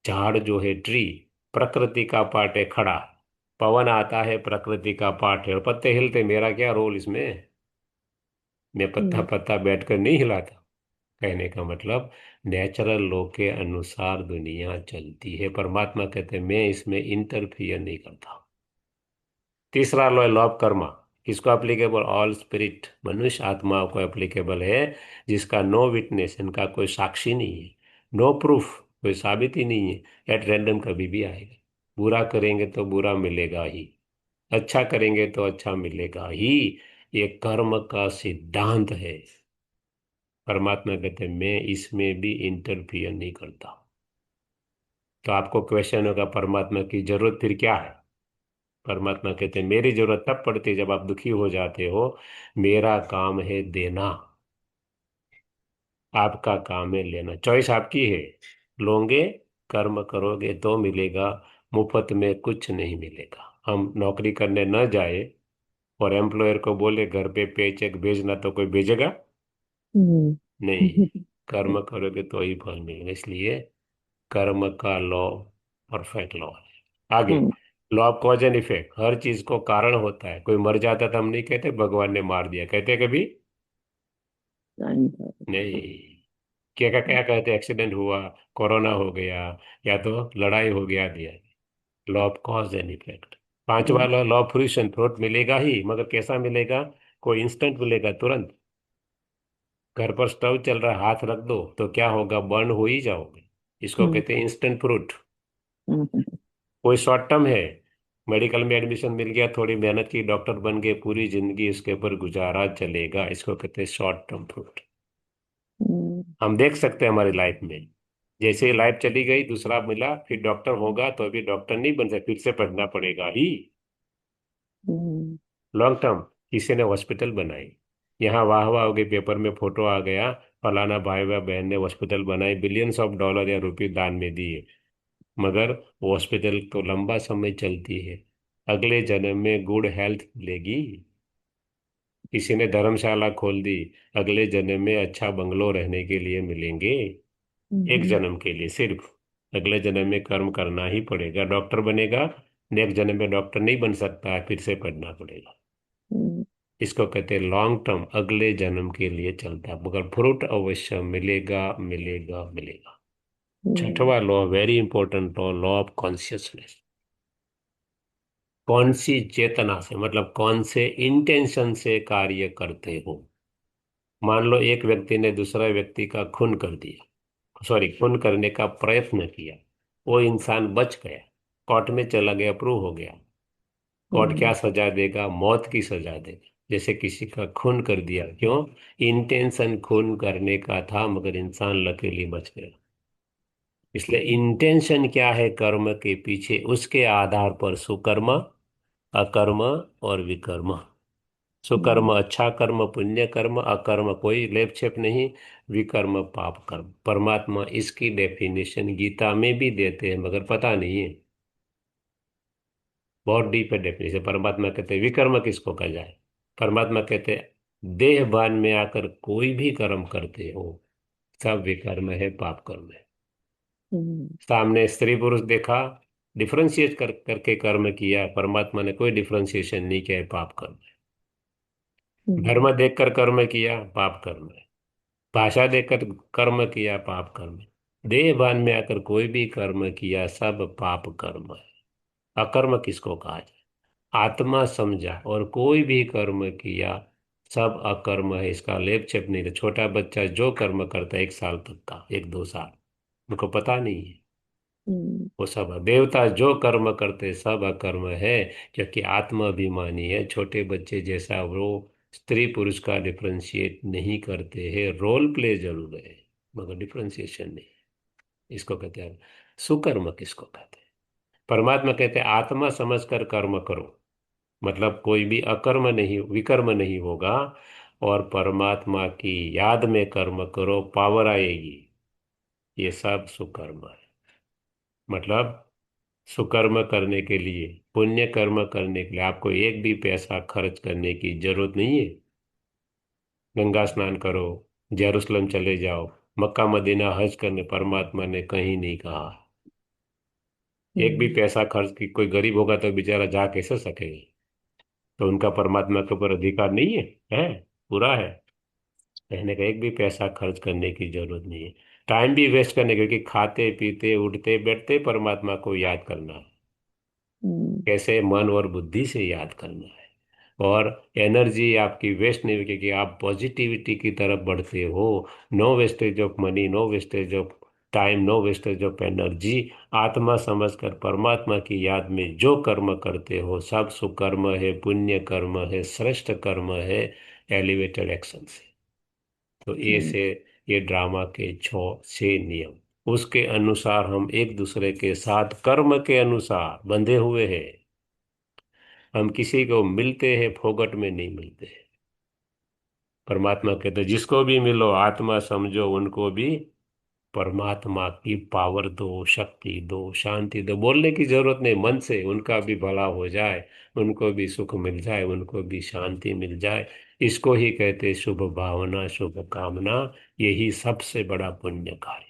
झाड़ जो है ट्री, प्रकृति का पार्ट है खड़ा, पवन आता है प्रकृति का पार्ट है, और पत्ते हिलते, मेरा क्या रोल इसमें? मैं पत्ता हम्म, पत्ता बैठकर नहीं हिलाता। कहने का मतलब नेचुरल लॉ के अनुसार दुनिया चलती है। परमात्मा कहते हैं मैं इसमें इंटरफियर नहीं करता। तीसरा लॉ है लॉ ऑफ कर्मा। किसको एप्लीकेबल? ऑल स्पिरिट, मनुष्य आत्माओं को एप्लीकेबल है, जिसका नो विटनेस, इनका कोई साक्षी नहीं है, नो प्रूफ, कोई साबित ही नहीं है, एट रैंडम कभी भी आएगा। बुरा करेंगे तो बुरा मिलेगा ही, अच्छा करेंगे तो अच्छा मिलेगा ही। ये कर्म का सिद्धांत है। परमात्मा कहते हैं मैं इसमें भी इंटरफियर नहीं करता। तो आपको क्वेश्चन होगा परमात्मा की जरूरत फिर क्या है? परमात्मा कहते हैं मेरी जरूरत तब पड़ती है जब आप दुखी हो जाते हो। मेरा काम है देना, आपका काम है लेना। चॉइस आपकी है, लोगे कर्म करोगे तो मिलेगा, मुफ्त में कुछ नहीं मिलेगा। हम नौकरी करने न जाए और एम्प्लॉयर को बोले घर पे पे चेक भेजना, तो कोई भेजेगा? हम्म, नहीं। कर्म करोगे तो ही फल मिलेगा। इसलिए कर्म का लॉ परफेक्ट लॉ है। आगे, hmm, law of cause and effect, हर चीज को कारण होता है। कोई मर जाता तो हम नहीं कहते भगवान ने मार दिया, कहते कभी नहीं था। नहीं। क्या क्या क्या कहते, एक्सीडेंट हुआ, कोरोना हो गया, या तो लड़ाई हो गया दिया। Law of cause and effect. पांचवा hmm, law, law of fruition, fruit मिलेगा ही, मगर कैसा मिलेगा? कोई इंस्टेंट मिलेगा तुरंत। घर पर स्टव चल रहा है, हाथ रख दो तो क्या होगा? बर्न हो ही जाओगे। इसको हम्म, कहते हैं इंस्टेंट फ्रूट। हम्म, कोई शॉर्ट टर्म है, मेडिकल में एडमिशन मिल गया, थोड़ी मेहनत की, डॉक्टर बन गए, पूरी जिंदगी इसके ऊपर गुजारा चलेगा, इसको कहते हैं शॉर्ट टर्म फ्रूट। हम्म, हम देख सकते हैं हमारी लाइफ में, जैसे ही लाइफ चली गई दूसरा मिला, फिर डॉक्टर होगा तो अभी डॉक्टर नहीं बन सकते, फिर से पढ़ना पड़ेगा ही। हम्म, लॉन्ग टर्म, किसी ने हॉस्पिटल बनाई, यहाँ वाह वाह हो गई, पेपर में फोटो आ गया, फलाना भाई व बहन ने हॉस्पिटल बनाई, बिलियंस ऑफ डॉलर या रुपये दान में दिए, मगर वो हॉस्पिटल तो लंबा समय चलती है, अगले जन्म में गुड हेल्थ मिलेगी। किसी ने धर्मशाला खोल दी, अगले जन्म में अच्छा बंगलो रहने के लिए मिलेंगे। एक हम्म, जन्म के लिए सिर्फ, अगले जन्म में कर्म करना ही पड़ेगा। डॉक्टर बनेगा, नेक्स्ट जन्म में डॉक्टर नहीं बन सकता है, फिर से पढ़ना पड़ेगा। हम्म, इसको कहते हैं लॉन्ग टर्म, अगले जन्म के लिए चलता है, मगर फ्रूट अवश्य मिलेगा मिलेगा मिलेगा। हम्म, छठवां law, very important law, law of consciousness. कौन सी चेतना से, मतलब कौन से इंटेंशन से कार्य करते हो। मान लो एक व्यक्ति ने दूसरा व्यक्ति का खून कर दिया, सॉरी खून करने का प्रयत्न किया, वो इंसान बच गया, कोर्ट में चला गया, प्रूव हो गया, कोर्ट क्या हम्म, सजा देगा? मौत की सजा देगा। जैसे किसी का खून कर दिया, क्यों? इंटेंशन खून करने का था, मगर इंसान लकीली बच गया। इसलिए इंटेंशन क्या है कर्म के पीछे, उसके आधार पर सुकर्म, अकर्म और विकर्म। सुकर्म हम्म, अच्छा कर्म, पुण्य कर्म, अकर्म कोई लेप छेप नहीं, विकर्म पाप कर्म। परमात्मा इसकी डेफिनेशन गीता में भी देते हैं, मगर पता नहीं है, बहुत डीप है डेफिनेशन। परमात्मा कहते हैं विकर्म किसको कहा जाए? परमात्मा कहते हैं देह भान में आकर कोई भी कर्म करते हो, सब विकर्म है, पाप कर्म है। हम्म, सामने स्त्री पुरुष देखा, डिफरेंशिएट करके कर्म किया, परमात्मा ने कोई डिफरेंशिएशन नहीं किया है, पाप कर्म है। हम्म, धर्म देखकर कर्म किया, पाप कर्म है। भाषा देखकर कर्म किया, पाप कर्म है। देह भान में आकर कोई भी कर्म किया, सब पाप कर्म है। अकर्म किसको कहा जाए? आत्मा समझा और कोई भी कर्म किया, सब अकर्म है, इसका लेप छेप नहीं है। छोटा बच्चा जो कर्म करता है 1 साल तक का, 1 2 साल, उनको पता नहीं है, हम्म, वो सब है। देवता जो कर्म करते सब अकर्म है, क्योंकि आत्मा अभिमानी है। छोटे बच्चे जैसा वो स्त्री पुरुष का डिफरेंशिएट नहीं करते हैं, रोल प्ले जरूर है, मगर डिफरेंशिएशन नहीं। इसको कहते हैं सुकर्म। किसको कहते हैं? परमात्मा कहते हैं आत्मा समझकर कर्म करो, मतलब कोई भी अकर्म नहीं, विकर्म नहीं होगा, और परमात्मा की याद में कर्म करो, पावर आएगी। ये सब सुकर्म है। मतलब सुकर्म करने के लिए, पुण्य कर्म करने के लिए आपको एक भी पैसा खर्च करने की जरूरत नहीं है। गंगा स्नान करो, जेरूसलम चले जाओ, मक्का मदीना हज करने, परमात्मा ने कहीं नहीं कहा। एक भी हम्म, पैसा खर्च की, कोई गरीब होगा तो बेचारा जा कैसे सकेगा? तो उनका परमात्मा के ऊपर अधिकार नहीं है? है, पूरा है। कहने का एक भी पैसा खर्च करने की जरूरत नहीं है। टाइम भी वेस्ट करने, क्योंकि खाते पीते उठते बैठते परमात्मा को याद करना है। हम्म, कैसे? मन और बुद्धि से याद करना है। और एनर्जी आपकी वेस्ट नहीं हुई, क्योंकि आप पॉजिटिविटी की तरफ बढ़ते हो। No wastage of money, no wastage of time, no wastage of energy. आत्मा समझकर परमात्मा की याद में जो कर्म करते हो, सब सुकर्म है, पुण्य कर्म है, श्रेष्ठ कर्म है, एलिवेटेड एक्शन से। तो ये हम्म, से ये ड्रामा के 6 नियम, उसके अनुसार हम एक दूसरे के साथ कर्म के अनुसार बंधे हुए हैं। हम किसी को मिलते हैं, फोगट में नहीं मिलते हैं। परमात्मा कहते हैं जिसको भी मिलो आत्मा समझो, उनको भी परमात्मा की पावर दो, शक्ति दो, शांति दो। बोलने की जरूरत नहीं, मन से उनका भी भला हो जाए, उनको भी सुख मिल जाए, उनको भी शांति मिल जाए। इसको ही कहते शुभ भावना, शुभ कामना। यही सबसे बड़ा पुण्य कार्य।